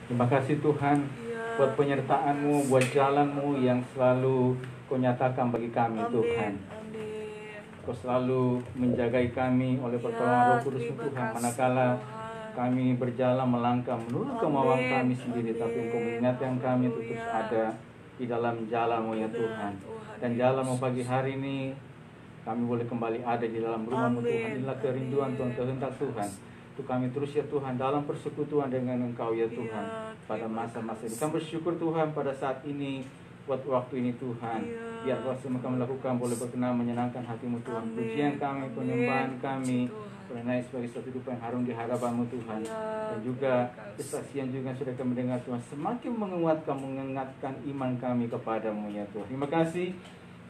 Terima kasih Tuhan buat penyertaan-Mu, buat jalan-Mu yang selalu Kau nyatakan bagi kami. Amin. Tuhan. Amin. Kau selalu menjagai kami oleh pertolongan Roh Kudus terima Tuhan. kasih, Manakala Tuhan. kami berjalan melangkah menurut Amin, kemauan kami sendiri, amin. tapi Engkau mengingatkan kami untuk terus Haleluya. ada di dalam jalan-Mu ya Benar, Tuhan. Tuhan Dan jalan-Mu pagi hari ini kami boleh kembali ada di dalam rumah-Mu Amin, Tuhan. Inilah kerinduan amin. Tuhan, kehendak Tuhan. Untuk kami terus ya Tuhan dalam persekutuan dengan Engkau ya Tuhan. Pada terima masa-masa ini kasih. kami bersyukur Tuhan pada saat ini, buat waktu ini Tuhan. Biar kuasa yang kami lakukan boleh berkenan menyenangkan hati-Mu Tuhan. Amin, Pujian kami, amin. penyembahan kami Puji Tuhan. boleh naik sebagai suatu hidup yang harum di hadapan-Mu Tuhan. Dan juga terima kasih. kesaksian juga yang sudah kami dengar Tuhan, semakin mengingatkan iman kami kepadamu ya Tuhan. Terima kasih,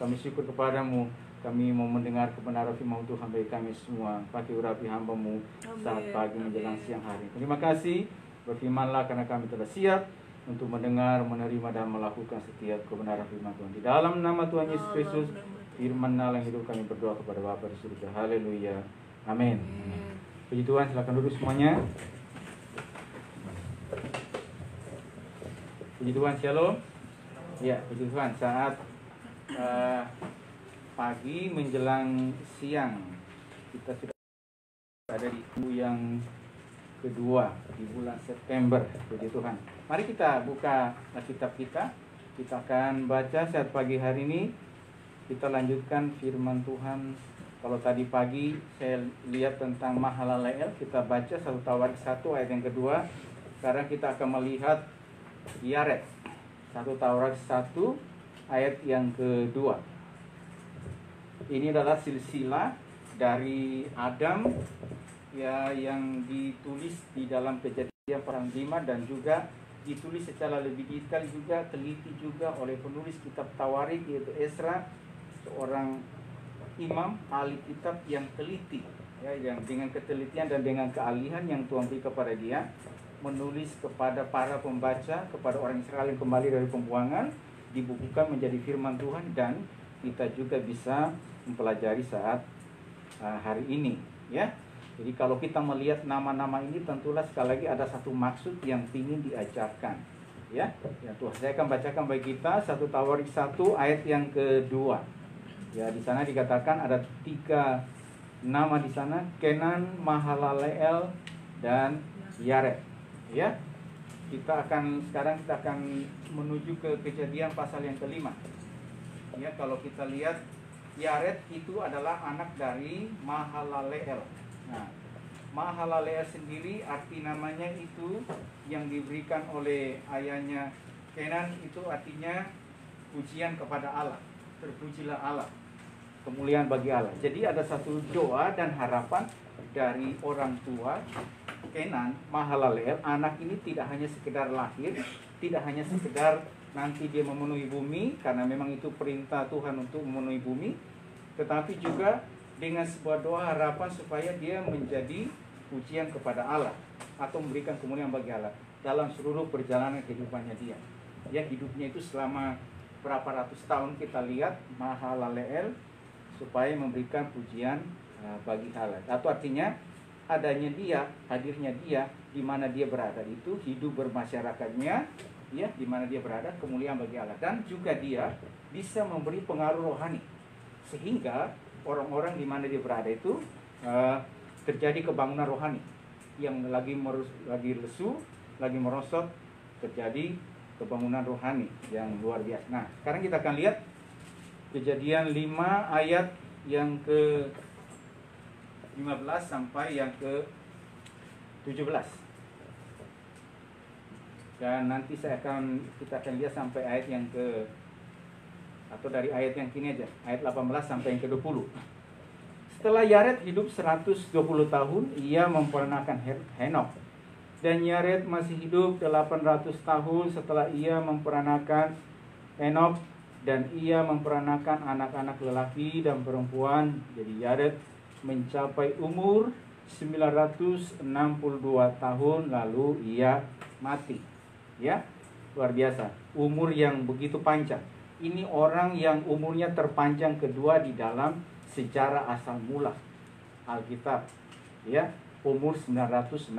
kami syukur kepadamu. Kami mau mendengar kebenaran firman Tuhan bagi kami semua. Pakai urapi hamba-Mu saat Amin, pagi menjelang amin. siang hari. Terima kasih, berfirmanlah karena kami telah siap untuk mendengar, menerima dan melakukan setiap kebenaran firman Tuhan. Di dalam nama Tuhan Yesus Kristus, firman Allah yang hidup, kami berdoa kepada Bapa di surga. Haleluya. Amin. Puji Tuhan, silakan duduk semuanya. Puji Tuhan, shalom. Ya, puji Tuhan. Saat pagi menjelang siang, kita sudah ada di minggu yang kedua di bulan September. Puji Tuhan. Mari kita buka kitab kita. Kita akan baca saat pagi hari ini. Kita lanjutkan firman Tuhan. Kalau tadi pagi saya lihat tentang Mahalaleel, kita baca 1 Tawarik 1 ayat yang kedua. Sekarang kita akan melihat Yared. 1 Tawarik 1 ayat yang kedua. Ini adalah silsilah dari Adam ya, yang ditulis di dalam Kejadian Pasal 5 dan juga ditulis secara lebih detail juga, teliti juga oleh penulis kitab Tawarik yaitu Ezra, seorang imam ahli kitab yang teliti ya, yang dengan ketelitian dan dengan keahlian yang Tuhan beri kepada dia, menulis kepada para pembaca, kepada orang Israel yang kembali dari pembuangan, dibukukan menjadi firman Tuhan dan kita juga bisa mempelajari saat hari ini ya. Jadi kalau kita melihat nama-nama ini, tentulah sekali lagi ada satu maksud yang ingin diajarkan ya. Ya Tuhan, saya akan bacakan bagi kita 1 Tawarik 1 ayat yang kedua. Ya, di sana dikatakan ada 3 nama di sana, Kenan, Mahalaleel dan Yared. Ya. Sekarang kita akan menuju ke Kejadian pasal yang kelima. Ya, kalau kita lihat Yared itu adalah anak dari Mahalaleel. Nah, Mahalaleel sendiri arti namanya itu yang diberikan oleh ayahnya Kenan, itu artinya pujian kepada Allah. Terpujilah Allah, kemuliaan bagi Allah. Jadi ada satu doa dan harapan dari orang tua Kenan, Mahalaleel. Anak ini tidak hanya sekedar lahir, tidak hanya sekedar nanti dia memenuhi bumi, karena memang itu perintah Tuhan untuk memenuhi bumi, tetapi juga dengan sebuah doa harapan supaya dia menjadi pujian kepada Allah atau memberikan kemuliaan bagi Allah dalam seluruh perjalanan kehidupannya dia. Ya, hidupnya itu selama berapa ratus tahun kita lihat Mahalaleel supaya memberikan pujian bagi Allah. Atau artinya adanya dia, hadirnya dia di mana dia berada itu hidup bermasyarakatnya ya, di mana dia berada kemuliaan bagi Allah, dan juga dia bisa memberi pengaruh rohani sehingga orang-orang di mana dia berada itu terjadi kebangunan rohani yang lagi lesu, lagi merosot, terjadi kebangunan rohani yang luar biasa. Nah, sekarang kita akan lihat Kejadian 5 ayat yang ke 15 sampai yang ke 17. Dan nanti kita akan lihat sampai ayat yang ke, atau dari ayat yang kini aja, ayat 18 sampai yang ke 20. Setelah Yared hidup 120 tahun, ia memperanakan Henok. Dan Yared masih hidup 800 tahun setelah ia memperanakan Henok, dan ia memperanakan anak-anak lelaki dan perempuan. Jadi Yared mencapai umur 962 tahun lalu ia mati. Ya, luar biasa. Umur yang begitu panjang. Ini orang yang umurnya terpanjang kedua di dalam sejarah asal mula Alkitab. Ya, umur 962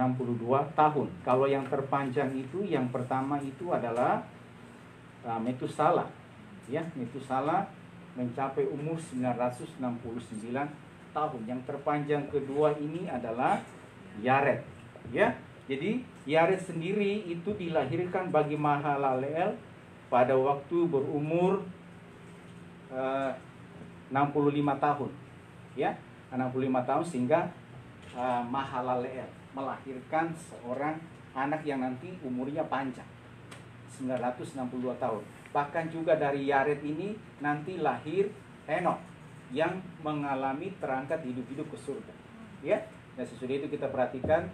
tahun. Kalau yang terpanjang itu, yang pertama itu adalah Metusala. Ya, Metusala mencapai umur 969 tahun. Yang terpanjang kedua ini adalah Yared. Ya, jadi Yared sendiri itu dilahirkan bagi Mahalaleel pada waktu berumur 65 tahun. Ya, 65 tahun sehingga Mahalaleel melahirkan seorang anak yang nanti umurnya panjang, 962 tahun. Bahkan juga dari Yared ini nanti lahir Henok yang mengalami terangkat hidup-hidup ke surga. Ya, dan sesudah itu kita perhatikan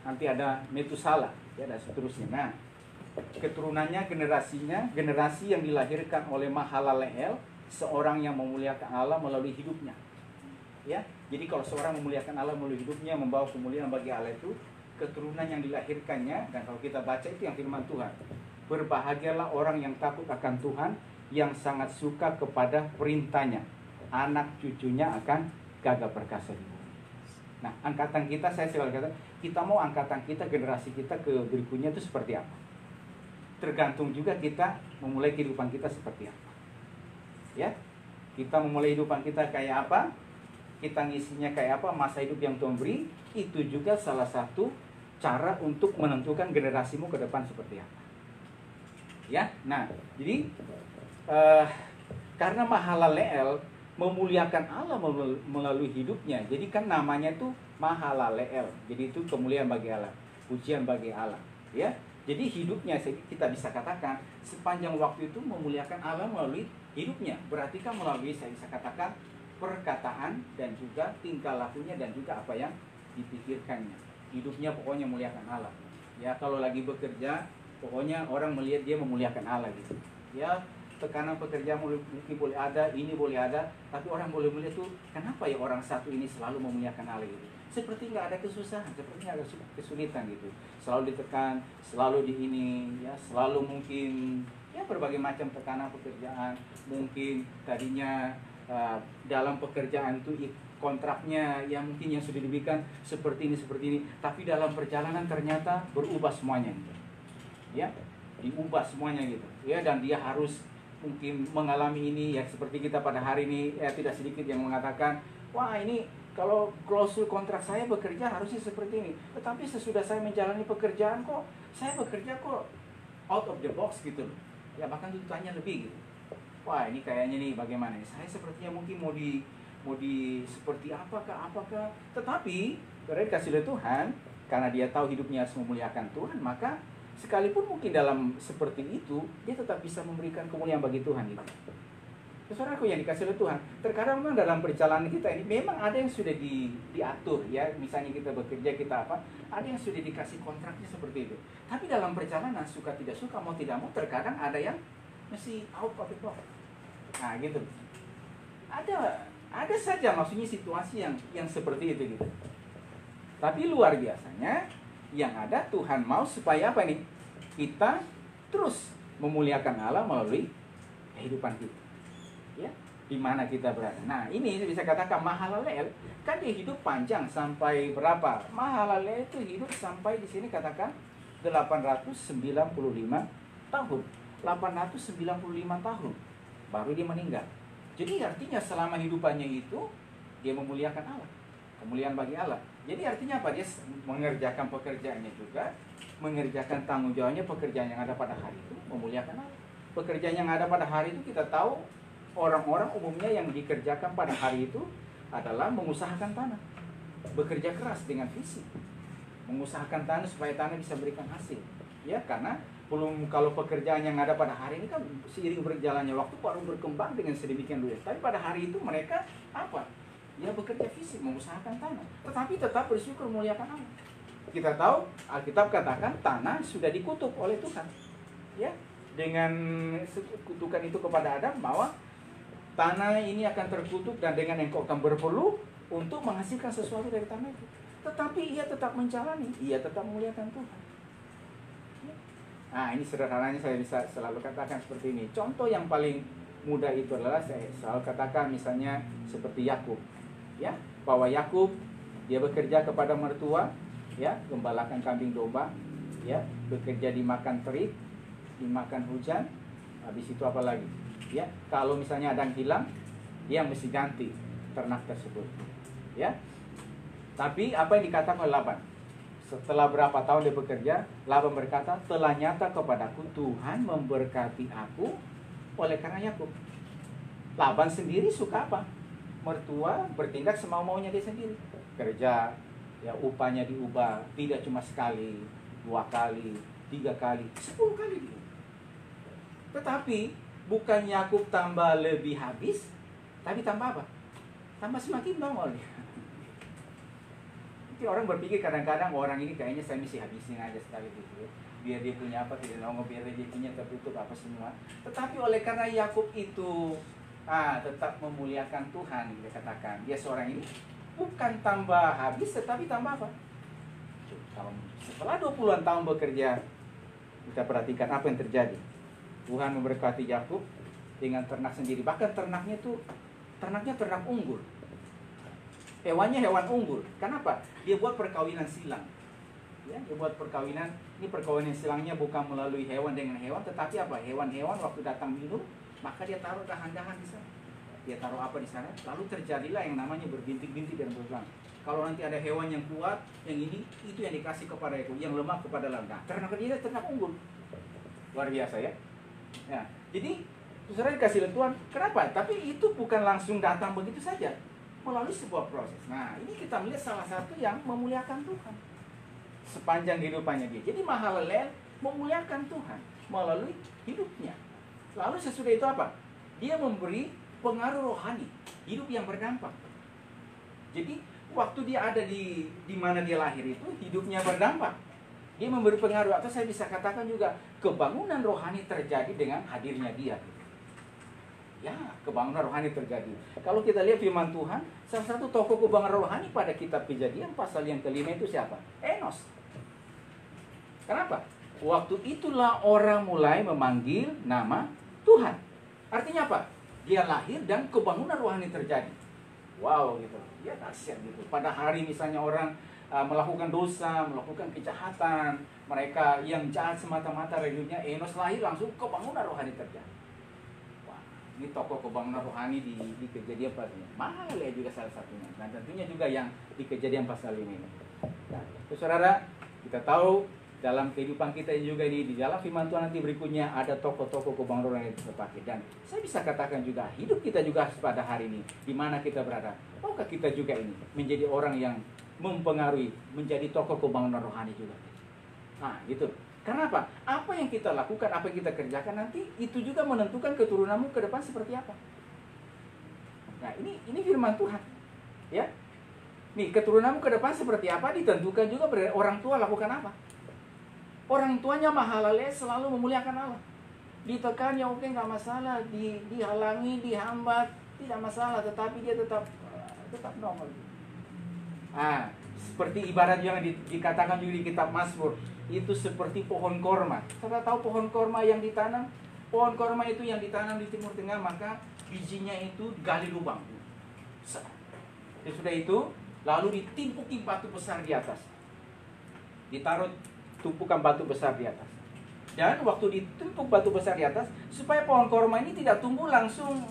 nanti ada Metusala, ya, dan seterusnya. Nah, keturunannya, generasi yang dilahirkan oleh Mahalaleel, seorang yang memuliakan Allah melalui hidupnya. Ya, jadi kalau seorang memuliakan Allah melalui hidupnya, membawa kemuliaan bagi Allah, itu keturunan yang dilahirkannya. Dan kalau kita baca itu yang firman Tuhan, berbahagialah orang yang takut akan Tuhan, yang sangat suka kepada perintahnya, anak cucunya akan gagah perkasa di bumi. Nah, angkatan kita, saya selalu kata, kita mau angkatan kita, generasi kita ke berikutnya itu seperti apa? Tergantung juga kita memulai kehidupan kita seperti apa. Ya, kita memulai kehidupan kita kayak apa, kita ngisinya kayak apa, masa hidup yang Tuhan beri, itu juga salah satu cara untuk menentukan generasimu ke depan seperti apa. Ya, nah, jadi karena Mahalaleel memuliakan Allah melalui hidupnya, jadi kan namanya tuh Mahalaleel. Jadi itu kemuliaan bagi Allah, pujian bagi Allah. Ya, jadi hidupnya kita bisa katakan sepanjang waktu itu memuliakan Allah melalui hidupnya. Berarti kan melalui, saya bisa katakan, perkataan dan juga tingkah lakunya dan juga apa yang dipikirkannya. Hidupnya pokoknya memuliakan Allah. Ya, kalau lagi bekerja, pokoknya orang melihat dia memuliakan Allah gitu. Ya, tekanan pekerjaan mungkin boleh ada, ini boleh ada, tapi orang boleh melihat tuh, kenapa ya orang satu ini selalu memuliakan Allah gitu. Seperti nggak ada kesusahan, seperti nggak ada kesulitan gitu. Selalu ditekan, selalu di ini, ya, selalu mungkin ya berbagai macam tekanan pekerjaan. Mungkin tadinya dalam pekerjaan itu kontraknya yang mungkin yang sudah diberikan seperti ini, tapi dalam perjalanan ternyata berubah semuanya gitu. Ya, diubah semuanya gitu. Ya, dan dia harus mungkin mengalami ini, ya, seperti kita pada hari ini, ya, tidak sedikit yang mengatakan, wah, ini kalau klausul kontrak saya bekerja harusnya seperti ini, tetapi sesudah saya menjalani pekerjaan kok saya bekerja kok out of the box gitu loh. Ya, bahkan tuntutannya lebih gitu. Wah, ini kayaknya nih bagaimana, saya sepertinya mungkin mau di seperti apakah, tetapi karena kasih oleh Tuhan, karena dia tahu hidupnya harus memuliakan Tuhan, maka sekalipun mungkin dalam seperti itu, dia tetap bisa memberikan kemuliaan bagi Tuhan gitu. Saudaraku yang dikasih oleh Tuhan, terkadang memang dalam perjalanan kita ini memang ada yang sudah diatur, ya, misalnya kita bekerja, kita apa, ada yang sudah dikasih kontraknya seperti itu. Tapi dalam perjalanan, suka tidak suka, mau tidak mau, terkadang ada yang masih out of the box. Nah, gitu. Ada saja maksudnya situasi yang seperti itu gitu. Tapi luar biasanya, yang ada Tuhan mau supaya apa nih? Kita terus memuliakan Allah melalui kehidupan kita. Ya, di mana kita berada. Nah, ini bisa katakan Mahalaleel kan dia hidup panjang sampai berapa? Mahalaleel itu hidup sampai di sini katakan 895 tahun. 895 tahun baru dia meninggal. Jadi artinya selama hidupannya itu dia memuliakan Allah. Kemuliaan bagi Allah. Jadi artinya apa? Dia mengerjakan pekerjaannya juga, mengerjakan tanggung jawabnya, pekerjaan yang ada pada hari itu memuliakan Allah. Pekerjaan yang ada pada hari itu kita tahu orang-orang umumnya yang dikerjakan pada hari itu adalah mengusahakan tanah, bekerja keras dengan fisik, mengusahakan tanah supaya tanah bisa berikan hasil. Ya, karena belum, kalau pekerjaan yang ada pada hari ini kan seiring berjalannya waktu baru berkembang dengan sedemikian rupa. Tapi pada hari itu mereka apa? Ya, bekerja fisik, mengusahakan tanah, tetapi tetap bersyukur memuliakan Allah. Kita tahu Alkitab katakan tanah sudah dikutuk oleh Tuhan. Ya, dengan kutukan itu kepada Adam bahwa tanah ini akan terkutuk dan dengan engkau akan berpeluh untuk menghasilkan sesuatu dari tanah itu. Tetapi ia tetap menjalani, ia tetap memuliakan Tuhan. Nah, ini sederhananya saya bisa selalu katakan seperti ini. Contoh yang paling mudah itu adalah saya selalu katakan misalnya seperti Yakub. Ya, bahwa Yakub Dia bekerja kepada mertua, ya, gembalakan kambing domba, ya, bekerja dimakan terik, dimakan hujan, habis itu apa lagi? Ya, kalau misalnya ada yang hilang, dia mesti ganti ternak tersebut. Ya. Tapi apa yang dikatakan oleh Laban? Setelah berapa tahun dia bekerja, Laban berkata, telah nyata kepadaku Tuhan memberkati aku oleh karena Yakub. Laban sendiri suka apa? Mertua bertindak semau-maunya dia sendiri. Kerja, ya, upahnya diubah, tidak cuma sekali, 2 kali, 3 kali, 10 kali dia. Tetapi bukan Yakub tambah lebih habis, tapi tambah apa? Tambah semakin nongol. Jadi orang berpikir kadang-kadang orang ini kayaknya saya mesti habisin aja sekali gitu, biar dia punya apa, tidak nongol, biar rezekinya tertutup apa semua. Tetapi oleh karena Yakub itu tetap memuliakan Tuhan, dia katakan, dia seorang ini bukan tambah habis, tetapi tambah apa? Setelah 20-an tahun bekerja, kita perhatikan apa yang terjadi. Tuhan memberkati Yakub dengan ternak sendiri. Bahkan ternaknya ternak unggul. Hewannya hewan unggul. Kenapa? Dia buat perkawinan silang. Ya, dia buat perkawinan. Ini perkawinan silangnya bukan melalui hewan dengan hewan, tetapi apa? Hewan-hewan waktu datang minum, maka dia taruh dahan-dahan di sana. Dia taruh apa di sana? Lalu terjadilah yang namanya berbintik-bintik dan berulang. Kalau nanti ada hewan yang kuat, yang ini, itu yang dikasih kepada Yakub, yang lemah kepada Laban. Nah, ternak dia ternak unggul. Luar biasa ya. Ya, jadi saudara dikasih oleh Tuhan. Kenapa? Tapi itu bukan langsung datang begitu saja, melalui sebuah proses. Nah, ini kita melihat salah satu yang memuliakan Tuhan sepanjang kehidupannya dia. Jadi Mahalalel memuliakan Tuhan melalui hidupnya. Lalu sesudah itu apa? Dia memberi pengaruh rohani, hidup yang berdampak. Jadi waktu dia ada di mana dia lahir itu, hidupnya berdampak. Dia memberi pengaruh, atau saya bisa katakan juga kebangunan rohani terjadi dengan hadirnya dia. Ya, kebangunan rohani terjadi. Kalau kita lihat firman Tuhan, salah satu tokoh kebangunan rohani pada kitab Kejadian pasal yang ke-5 itu siapa? Enos. Kenapa? Waktu itulah orang mulai memanggil nama Tuhan. Artinya apa? Dia lahir dan kebangunan rohani terjadi. Wow, gitu. Ya, dahsyat gitu. Pada hari misalnya orang melakukan dosa, melakukan kejahatan, mereka yang jahat semata-mata hidupnya, Enos lahir langsung kebangunan rohani terjadi. Wah, ini tokoh kebangunan rohani di Kejadian pasal ini. Mahalalel juga salah satunya. Dan tentunya juga yang di Kejadian pasal ini. Nah, saudara, kita tahu dalam kehidupan kita juga ini, di dalam firman Tuhan nanti berikutnya ada tokoh-tokoh kebangunan rohani yang terpakai. Dan saya bisa katakan juga, hidup kita juga pada hari ini, di mana kita berada, maukah kita juga ini menjadi orang yang mempengaruhi, menjadi tokoh kebangunan rohani juga. Nah, gitu. Karena apa? Apa yang kita lakukan, apa yang kita kerjakan nanti, itu juga menentukan keturunanmu ke depan seperti apa. Nah, ini firman Tuhan. Ya. Nih, keturunanmu ke depan seperti apa ditentukan juga dari orang tua lakukan apa. Orang tuanya Mahalalel selalu memuliakan Allah. Ditekan ya oke, nggak masalah, dihalangi, dihambat, tidak masalah, tetapi dia tetap normal. Seperti ibarat yang dikatakan juga di kitab Mazmur, itu seperti pohon korma. Saudara tahu pohon korma yang ditanam? Pohon korma itu yang ditanam di Timur Tengah, maka bijinya itu gali lubang. Sudah itu, lalu ditimpuki batu besar di atas. Ditaruh tumpukan batu besar di atas. Dan waktu ditumpuk batu besar di atas, supaya pohon korma ini tidak tumbuh langsung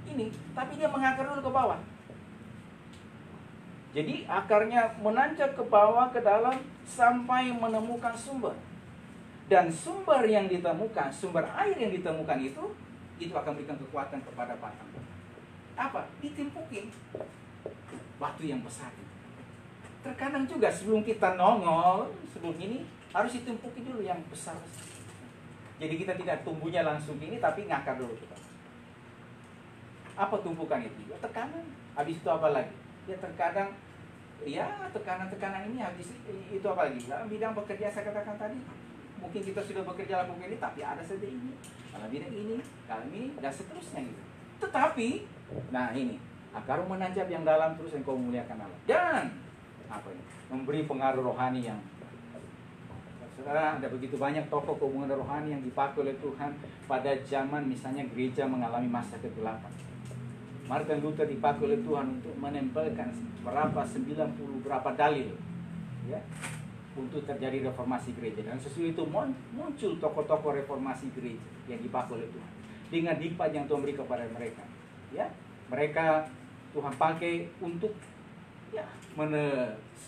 ini, tapi dia mengakar dulu ke bawah. Jadi akarnya menancap ke bawah, ke dalam, sampai menemukan sumber. Dan sumber yang ditemukan, sumber air yang ditemukan itu akan berikan kekuatan kepada batang. Apa? Ditimpukin batu yang besar. Terkadang juga sebelum kita nongol, sebelum ini, harus ditimpukin dulu yang besar. Jadi kita tidak tumbuhnya langsung ini, tapi ngakar dulu kita. Apa tumpukan itu? Tekanan. Habis itu apa lagi? Ya terkadang, ya tekanan-tekanan ini habis itu apa lagi? Dalam bidang bekerja saya katakan tadi, mungkin kita sudah bekerja lakukan ini, tapi ada saja ini. Dalam bidang ini, dalam ini, dan seterusnya gitu. Tetapi, nah ini, akar menancap yang dalam terus yang kau muliakan Allah. Dan, apa ini? Memberi pengaruh rohani yang, saudara, ada begitu banyak tokoh kebangunan rohani yang dipakai oleh Tuhan pada zaman misalnya gereja mengalami masa kegelapan. Martin Luther dipakai oleh Tuhan untuk menempelkan berapa dalil, ya, untuk terjadi reformasi gereja. Dan sesudah itu muncul tokoh-tokoh reformasi gereja yang dipakai oleh Tuhan dengan hikmat yang Tuhan beri kepada mereka. Ya, mereka Tuhan pakai untuk, ya,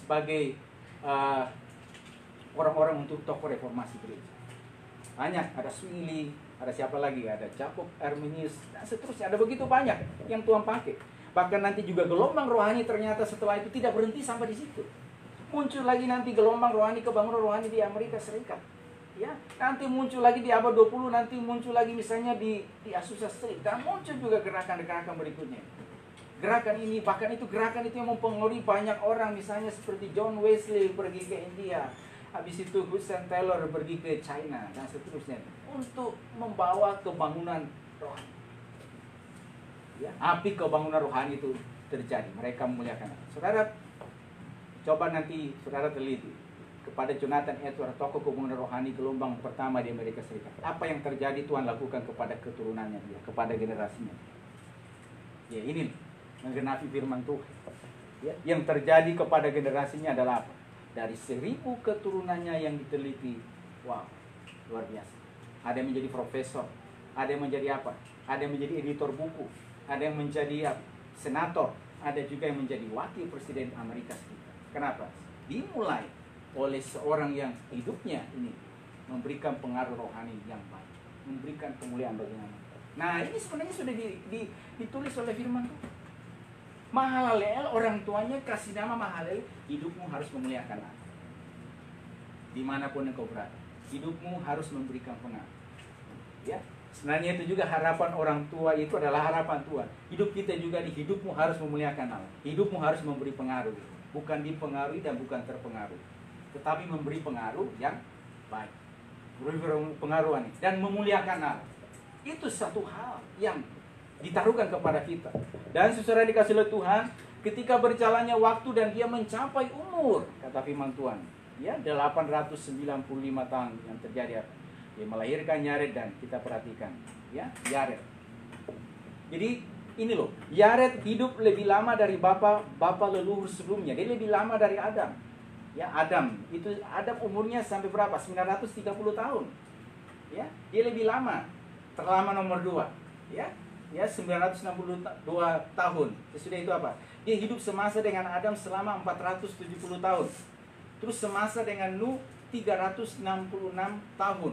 sebagai orang-orang untuk tokoh reformasi gereja. Banyak, ada Zwingli, ada siapa lagi, ada Jacob Arminius, dan seterusnya. Ada begitu banyak yang Tuhan pakai. Bahkan nanti juga gelombang rohani ternyata setelah itu tidak berhenti sampai di situ. Muncul lagi nanti gelombang rohani, kebangunan rohani di Amerika Serikat. Ya, nanti muncul lagi di abad 20, nanti muncul lagi misalnya di Azusa Street, dan muncul juga gerakan-gerakan berikutnya. Gerakan ini, bahkan itu gerakan itu yang mempengaruhi banyak orang, misalnya seperti John Wesley pergi ke India, habis itu Hudson Taylor pergi ke China, dan seterusnya, untuk membawa kebangunan rohani. Ya, api kebangunan rohani itu terjadi, mereka memuliakan Allah. Saudara, coba nanti saudara teliti kepada Jonathan Edwards, tokoh kebangunan rohani gelombang pertama di Amerika Serikat. Apa yang terjadi Tuhan lakukan kepada keturunannya dia, kepada generasinya. Ya, ini menggenapi firman Tuhan. Ya, yang terjadi kepada generasinya adalah apa? Dari 1000 keturunannya yang diteliti, wow, luar biasa. Ada yang menjadi profesor, ada yang menjadi apa? Ada yang menjadi editor buku, ada yang menjadi senator, ada juga yang menjadi wakil presiden Amerika Serikat. Kenapa? Dimulai oleh seorang yang hidupnya ini memberikan pengaruh rohani yang baik, memberikan kemuliaan bagi nama. Nah, ini sebenarnya sudah ditulis oleh firman Tuhan. Mahalalel, orang tuanya kasih nama Mahalalel, hidupmu harus memuliakan Allah. Dimanapun engkau berada, hidupmu harus memberikan pengaruh. Ya, sebenarnya itu juga harapan orang tua, itu adalah harapan Tuhan. Hidup kita juga di hidupmu harus memuliakan Allah. Hidupmu harus memberi pengaruh, bukan dipengaruhi dan bukan terpengaruh, tetapi memberi pengaruh yang baik, memberi pengaruh dan memuliakan Allah. Itu satu hal yang ditaruhkan kepada kita. Dan saudara dikasih oleh Tuhan, ketika berjalannya waktu dan dia mencapai umur, kata firman Tuhan, ya, 895 tahun yang terjadi apa? Dia melahirkan Yared, dan kita perhatikan, ya, Yared. Jadi ini loh, Yared hidup lebih lama dari bapak leluhur sebelumnya. Dia lebih lama dari Adam. Ya, Adam umurnya sampai berapa? 930 tahun. Ya, dia lebih lama. Terlama nomor 2. Ya, 962 tahun. Sesudah itu apa? Dia hidup semasa dengan Adam selama 470 tahun. Terus semasa dengan Nuh 366 tahun.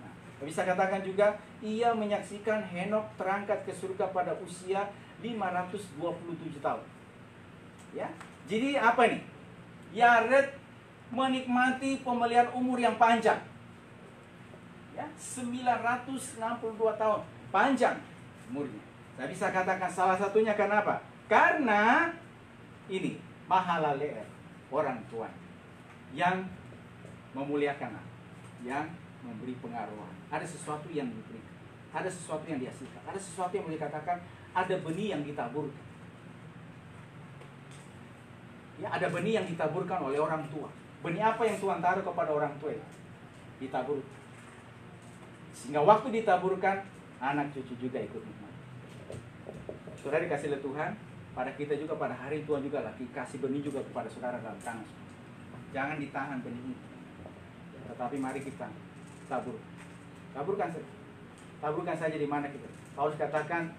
Nah, bisa katakan juga ia menyaksikan Henokh terangkat ke surga pada usia 527 tahun. Ya. Jadi apa nih? Yared menikmati pemeliharaan umur yang panjang. Ya, 962 tahun. Panjang umurnya. Saya bisa katakan salah satunya karena apa? Karena ini Mahalalel, orang tua yang memuliakan Allah, yang memberi pengaruh. Ada sesuatu yang diberikan, ada sesuatu yang dihasilkan, ada sesuatu yang boleh dikatakan ada benih yang ditaburkan. Ya, ada benih yang ditaburkan oleh orang tua. Benih apa yang Tuhan taruh kepada orang tua? Ditaburkan. Sehingga waktu ditaburkan, anak cucu juga ikut nikmat. Saudara dikasih oleh Tuhan, pada kita juga pada hari Tuhan juga lagi kasih benih juga kepada saudara dalam tangan. Jangan ditahan benih itu, tetapi mari kita tabur. Taburkan saja di mana kita. Paulus katakan,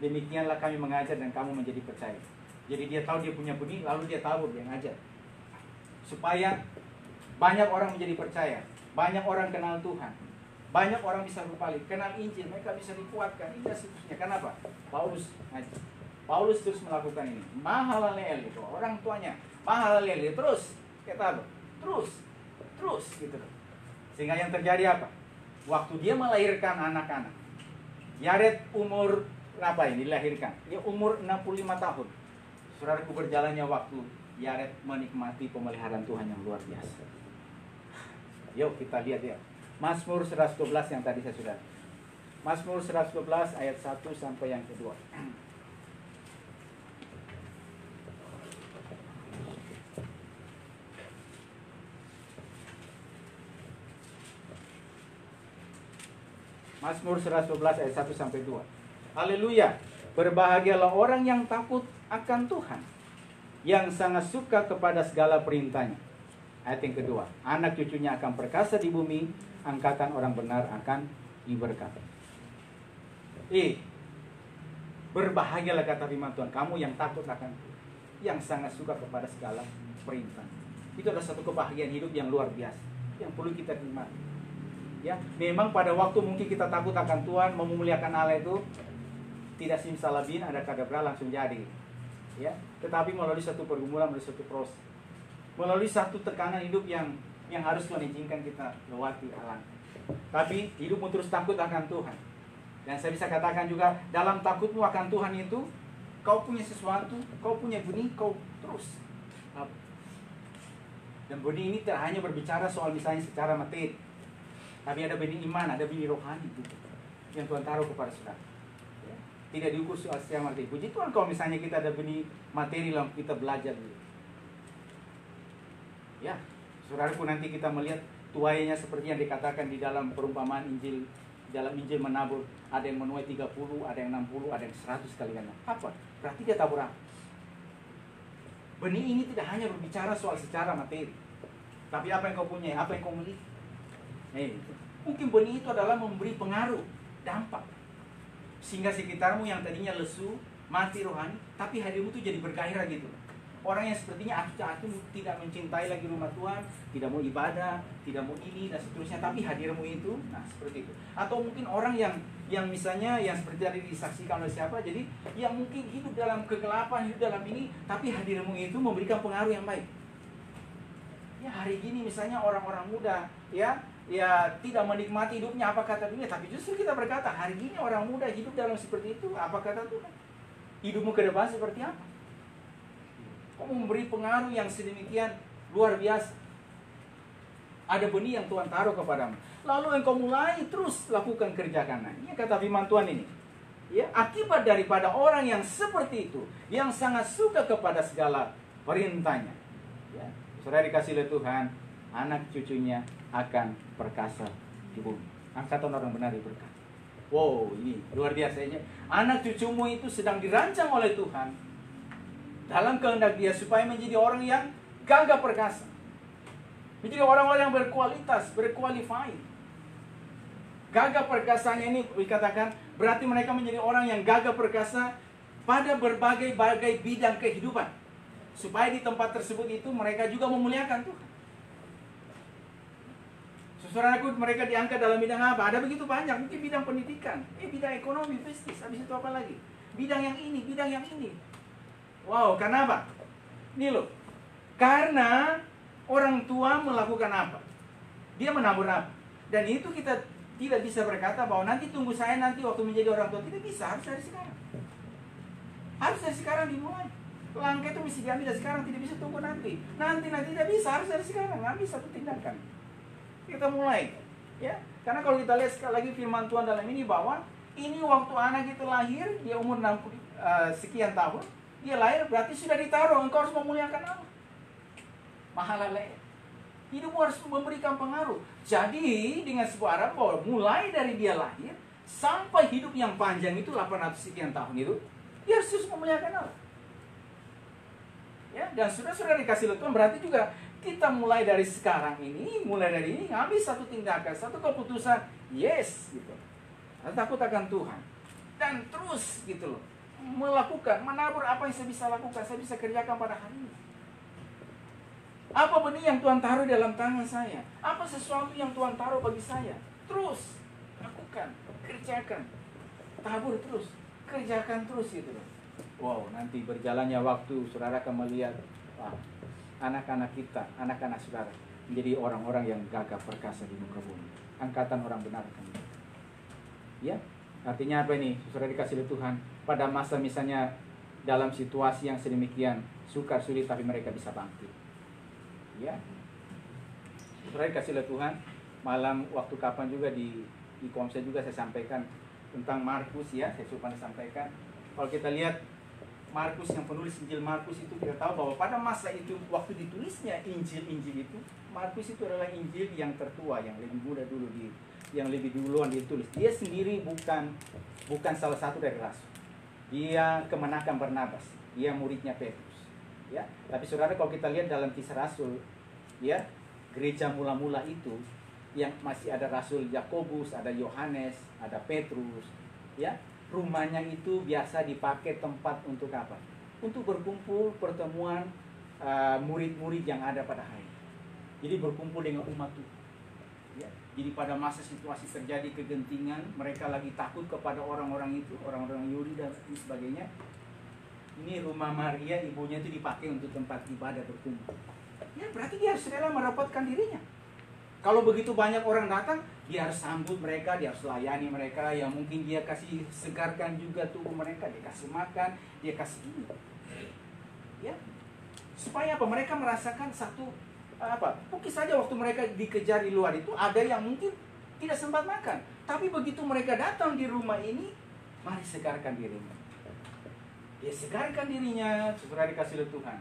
demikianlah kami mengajar dan kamu menjadi percaya. Jadi dia tahu dia punya benih, lalu dia tabur, dia ngajar, supaya banyak orang menjadi percaya, banyak orang kenal Tuhan, banyak orang bisa berpaling, kenal Injil, mereka bisa dikuatkan. Ini seterusnya. Kenapa? Paulus ngajar. Paulus terus melakukan ini. Mahalalel itu orang tuanya. Mahalalel terus kita terus gitu. Sehingga yang terjadi apa? Waktu dia melahirkan anak-anak, Yared umur berapa ini dilahirkan? Dia umur 65 tahun. Saudaraku, berjalannya waktu, Yared menikmati pemeliharaan Tuhan yang luar biasa. Yuk kita lihat ya. Mazmur 112 yang tadi saya sudah. Mazmur 112 ayat 1 sampai yang kedua. Mazmur 112 ayat 1 sampai 2. Haleluya. Berbahagialah orang yang takut akan Tuhan, yang sangat suka kepada segala perintahnya. Ayat yang kedua, anak cucunya akan perkasa di bumi, angkatan orang benar akan diberkati. Berbahagialah kata firman Tuhan, kamu yang takut akan Tuhan, yang sangat suka kepada segala perintah. Itu adalah satu kebahagiaan hidup yang luar biasa, yang perlu kita nikmati. Ya, memang pada waktu mungkin kita takut akan Tuhan, memuliakan Allah itu tidak simsalabim ada kadabra langsung jadi. Ya, tetapi melalui satu pergumulan, melalui satu proses, melalui satu tekanan hidup yang harus Tuhan izinkan kita lewati alam. Tapi hidupmu terus takut akan Tuhan. Dan saya bisa katakan juga, dalam takutmu akan Tuhan itu, kau punya sesuatu, kau punya benih, kau terus. Dan benih ini tidak hanya berbicara soal misalnya secara materi, tapi ada benih iman, ada benih rohani gitu, yang Tuhan taruh kepada saudara. Ya. Tidak diukur soal secara materi. Puji Tuhan kalau misalnya kita ada benih materi lalu kita belajar dulu. Ya, saudaraku, nanti kita melihat tuainya seperti yang dikatakan di dalam perumpamaan Injil. Dalam Injil menabur, ada yang menuai 30, ada yang 60, ada yang 100 kali ganda. Apa? Berarti dia tabur apa? Benih ini tidak hanya berbicara soal secara materi, tapi apa yang kau punya, apa yang kau miliki. Mungkin benih itu adalah memberi pengaruh, dampak, sehingga sekitarmu yang tadinya lesu, mati rohani, tapi hadirmu itu jadi bergairah gitu. Orang yang sepertinya acuh-acuh tidak mencintai lagi rumah Tuhan, tidak mau ibadah, tidak mau ini dan seterusnya, tapi hadirmu itu, nah seperti itu. Atau mungkin orang yang misalnya yang seperti tadi disaksikan oleh siapa, jadi yang mungkin hidup dalam kegelapan, hidup dalam ini, tapi hadirmu itu memberikan pengaruh yang baik. Ya, hari gini misalnya orang-orang muda, ya tidak menikmati hidupnya apa kata dunia, tapi justru kita berkata hari gini orang muda hidup dalam seperti itu, apa kata Tuhan? Hidupmu ke depan seperti apa? Kamu memberi pengaruh yang sedemikian luar biasa. Ada benih yang Tuhan taruh kepadamu. Lalu engkau mulai terus lakukan kerjakan. Nah, ini kata firman Tuhan ini. Ya, akibat daripada orang yang seperti itu, yang sangat suka kepada segala perintahnya. Ya, saudara dikasih oleh Tuhan, anak cucunya akan perkasa di bumi. Angkatan orang benar diberkati. Wow, ini luar biasanya. Anak cucumu itu sedang dirancang oleh Tuhan dalam kehendak Dia supaya menjadi orang yang gagah perkasa, menjadi orang-orang yang berkualitas, berqualified. Gagah perkasanya ini dikatakan berarti mereka menjadi orang yang gagah perkasa pada berbagai-bagai bidang kehidupan, supaya di tempat tersebut itu mereka juga memuliakan Tuhan. Saudaraku, mereka diangkat dalam bidang apa? Ada begitu banyak, mungkin bidang pendidikan, bidang ekonomi, bisnis, habis itu apa lagi? Bidang yang ini, bidang yang ini. Wow, karena apa? Ini loh. Karena orang tua melakukan apa? Dia menabur apa? Dan itu kita tidak bisa berkata bahwa nanti tunggu saya nanti waktu menjadi orang tua. Tidak bisa, harus dari sekarang. Harus dari sekarang dimulai. Langkah itu mesti diambil dari sekarang, tidak bisa tunggu nanti. Nanti tidak bisa, harus dari sekarang. Nggak bisa satu tindakan. Kita mulai. Ya, karena kalau kita lihat sekali lagi firman Tuhan dalam ini bahwa ini waktu anak itu lahir, dia umur 60 sekian tahun. Dia lahir berarti sudah ditaruh, engkau harus memuliakan Allah. Mahalalel. Hidupmu harus memberikan pengaruh. Jadi dengan sebuah arah bahwa mulai dari dia lahir sampai hidup yang panjang itu 800 sekian tahun itu, dia harus terus memuliakan Allah. Ya, dan sudah dikasih oleh Tuhan, berarti juga kita mulai dari sekarang ini, ngambil satu tindakan, satu keputusan, yes gitu. Takut akan Tuhan. Dan terus gitu loh. Melakukan, menabur apa yang saya bisa lakukan, saya bisa kerjakan pada hari ini. Apa benih yang Tuhan taruh dalam tangan saya? Apa sesuatu yang Tuhan taruh bagi saya? Terus lakukan, kerjakan, tabur terus, kerjakan terus gitu loh. Wow, nanti berjalannya waktu, saudara akan melihat, wah, anak-anak kita, anak-anak saudara menjadi orang-orang yang gagah perkasa di muka bumi. Angkatan orang benar kan? Ya. Artinya apa ini? Saudara dikasih oleh Tuhan pada masa misalnya dalam situasi yang sedemikian sukar sulit, tapi mereka bisa bangkit. Ya. Saudara dikasih oleh Tuhan, malam waktu kapan juga di komsel juga saya sampaikan tentang Markus ya, saya coba sampaikan. Kalau kita lihat Markus, yang penulis Injil Markus itu, kita tahu bahwa pada masa itu waktu ditulisnya Injil itu, Markus itu adalah Injil yang tertua, yang lebih muda dulu yang lebih duluan ditulis. Dia sendiri bukan salah satu dari rasul. dia kemenakan Barnabas, dia muridnya Petrus. Ya, tapi saudara kalau kita lihat dalam Kisah Rasul, ya, gereja mula-mula itu yang masih ada Rasul Yakobus, ada Yohanes, ada Petrus, ya, rumahnya itu biasa dipakai tempat untuk apa? Untuk berkumpul, pertemuan murid-murid yang ada pada hari. Jadi berkumpul dengan umat Tuhan. Ya, jadi pada masa situasi terjadi kegentingan, mereka lagi takut kepada orang-orang itu, orang-orang Yahudi dan sebagainya. Ini rumah Maria, ibunya itu dipakai untuk tempat ibadah berkumpul. Ya, berarti dia harus rela merapatkan dirinya. Kalau begitu banyak orang datang, dia harus sambut mereka, dia harus layani mereka. Yang mungkin dia kasih segarkan juga tubuh mereka, dia kasih makan, dia kasih ini. Ya, supaya apa? Mereka merasakan satu apa? Mungkin saja waktu mereka dikejar di luar itu ada yang mungkin tidak sempat makan. Tapi begitu mereka datang di rumah ini, mari segarkan dirinya. Dia segarkan dirinya, saudara dikasih oleh Tuhan.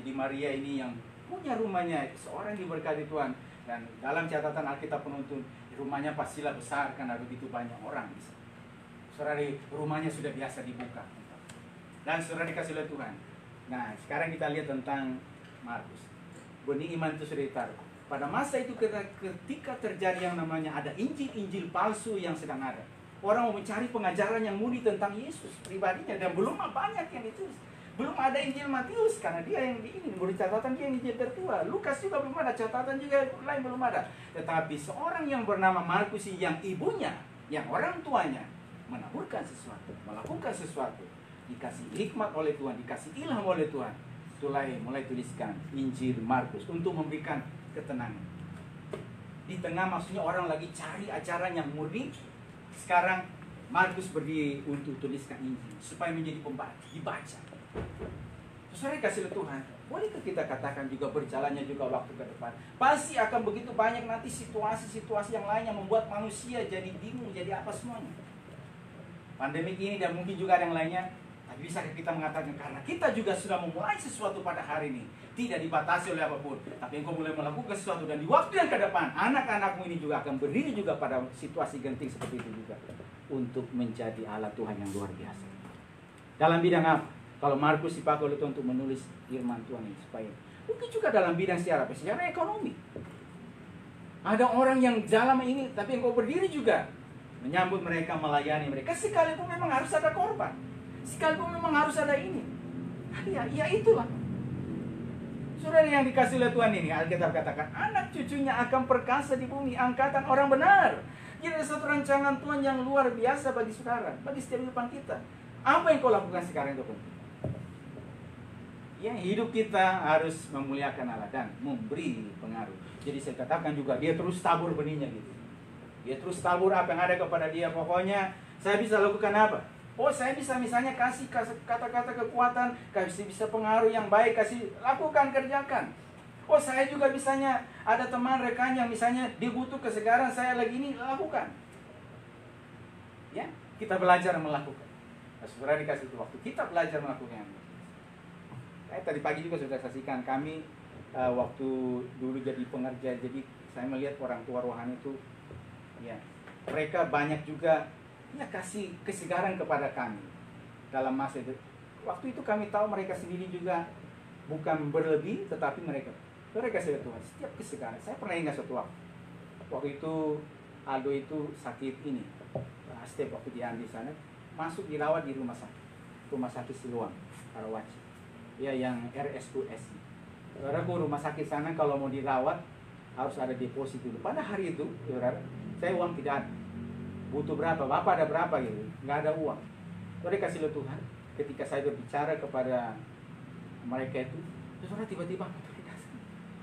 Jadi Maria ini yang punya rumahnya, seorang diberkati Tuhan. Dan dalam catatan Alkitab penuntun, rumahnya pastilah besar karena begitu banyak orang di sana. Saudara, rumahnya sudah biasa dibuka. Dan saudara dikasih oleh Tuhan. Nah, sekarang kita lihat tentang Markus. Benih iman itu sudah ditaruh. Pada masa itu ketika terjadi yang namanya ada injil-injil palsu yang sedang ada. Orang mau mencari pengajaran yang murni tentang Yesus pribadinya. Dan belum banyak yang ditulis. Belum ada Injil Matius karena dia yang di ini. Menurut catatan dia yang Injil tertua. Lukas juga belum ada. Catatan juga lain belum ada. Tetapi seorang yang bernama Markus yang ibunya, yang orang tuanya menaburkan sesuatu, melakukan sesuatu. Dikasih hikmat oleh Tuhan, dikasih ilham oleh Tuhan. Mulai tuliskan Injil Markus untuk memberikan ketenangan. Di tengah maksudnya orang lagi cari ajaran yang murni. Sekarang Markus berdiri untuk tuliskan Injil supaya menjadi pembaca, dibaca. Saudara kasih Tuhan, bolehkah kita katakan juga berjalannya juga waktu ke depan? Pasti akan begitu banyak nanti situasi-situasi yang lain yang membuat manusia jadi bingung, jadi apa semuanya. Pandemi ini dan mungkin juga ada yang lainnya. Tapi bisakah kita mengatakan karena kita juga sudah memulai sesuatu pada hari ini, tidak dibatasi oleh apapun, tapi engkau mulai melakukan sesuatu dan di waktu yang ke depan anak-anakmu ini juga akan berdiri juga pada situasi genting seperti itu juga untuk menjadi alat Tuhan yang luar biasa. Dalam bidang apa? Kalau Markus dipakai oleh Tuhan untuk menulis firman Tuhan ini supaya mungkin juga dalam bidang secara ekonomi. Ada orang yang dalam ini tapi engkau berdiri juga menyambut mereka, melayani mereka sekalipun memang harus ada korban. Sekalipun memang harus ada ini. Ya itulah. Saudara yang dikasih oleh Tuhan ini, Alkitab katakan, anak cucunya akan perkasa di bumi, angkatan orang benar. Jadi ada satu rancangan Tuhan yang luar biasa bagi saudara, bagi setiap kehidupan kita. Apa yang kau lakukan sekarang itu penting? Ya, hidup kita harus memuliakan Allah dan memberi pengaruh. Jadi saya katakan juga, dia terus tabur benihnya gitu. Dia terus tabur apa yang ada kepada dia. Pokoknya, saya bisa lakukan apa? Oh, saya bisa misalnya kasih kata-kata kekuatan, kasih bisa pengaruh yang baik, kasih lakukan, kerjakan. Oh, saya juga misalnya ada teman rekan yang misalnya dia butuh kesegaran, saya lagi ini lakukan. Ya, kita belajar melakukan. Nah, saudara dikasih waktu kita belajar melakukan. Tadi pagi juga sudah saksikan kami waktu dulu jadi pengerja, jadi saya melihat orang tua rohani itu, ya mereka banyak juga. Ya, kasih kesegaran kepada kami dalam masa itu. Waktu itu kami tahu mereka sendiri juga bukan berlebih, tetapi mereka kasih Tuhan setiap kesegaran. Saya pernah ingat suatu waktu itu Aldo itu sakit ini, step waktu di sana, masuk dirawat di rumah sakit Siloam, Karawaci, ya yang RSUS. Saudaraku, rumah sakit sana kalau mau dirawat harus ada deposit dulu. Pada hari itu, saudara, saya uang tidak ada. Butuh berapa? Bapak ada berapa gitu? Nggak ada uang. Saudara kasih lo Tuhan. Ketika saya berbicara kepada mereka itu, saudara tiba-tiba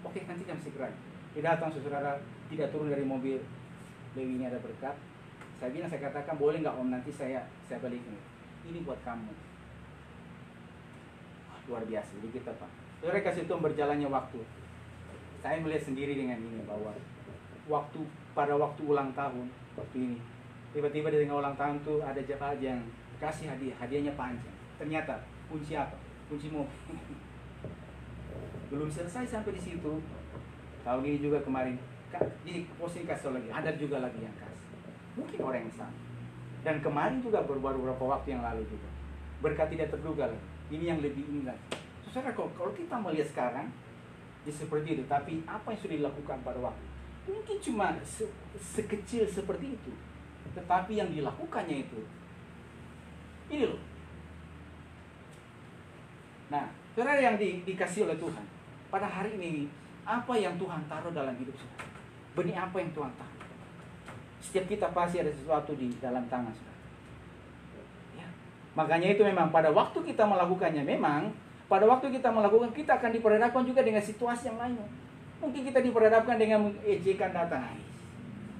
oke, nanti jam segera. Dia datang, saudara tidak turun dari mobil. Dewi ini ada berkat. Saya bilang, saya katakan boleh nggak om nanti saya balikin. Ini buat kamu. Luar biasa. Jadi kita Pak. Saudara kasih Tuhan berjalannya waktu. Saya melihat sendiri dengan ini bahwa pada waktu ulang tahun waktu ini. Tiba-tiba di tengah ulang tahun tuh ada jemaat yang kasih hadiahnya panjang. Ternyata kunci apa? Kunci mobil. Belum selesai sampai di situ. Tahun ini juga kemarin, jadi posting kasih lagi. Ada juga lagi yang kasih. Mungkin orang yang sama. Dan kemarin juga baru beberapa waktu yang lalu juga. berkat tidak terduga lagi. Ini yang lebih ini lagi. Saudara, kalau kita melihat sekarang seperti itu, tapi apa yang sudah dilakukan pada waktu mungkin cuma sekecil seperti itu, tetapi yang dilakukannya itu ini loh. Nah, saudara yang dikasih oleh Tuhan pada hari ini, apa yang Tuhan taruh dalam hidup saudara? Benih apa yang Tuhan taruh? Setiap kita pasti ada sesuatu di dalam tangan saudara. Ya. Makanya itu memang pada waktu kita melakukannya, pada waktu kita melakukan, kita akan diperhadapkan juga dengan situasi yang lain. Mungkin kita diperhadapkan dengan ejekan datang.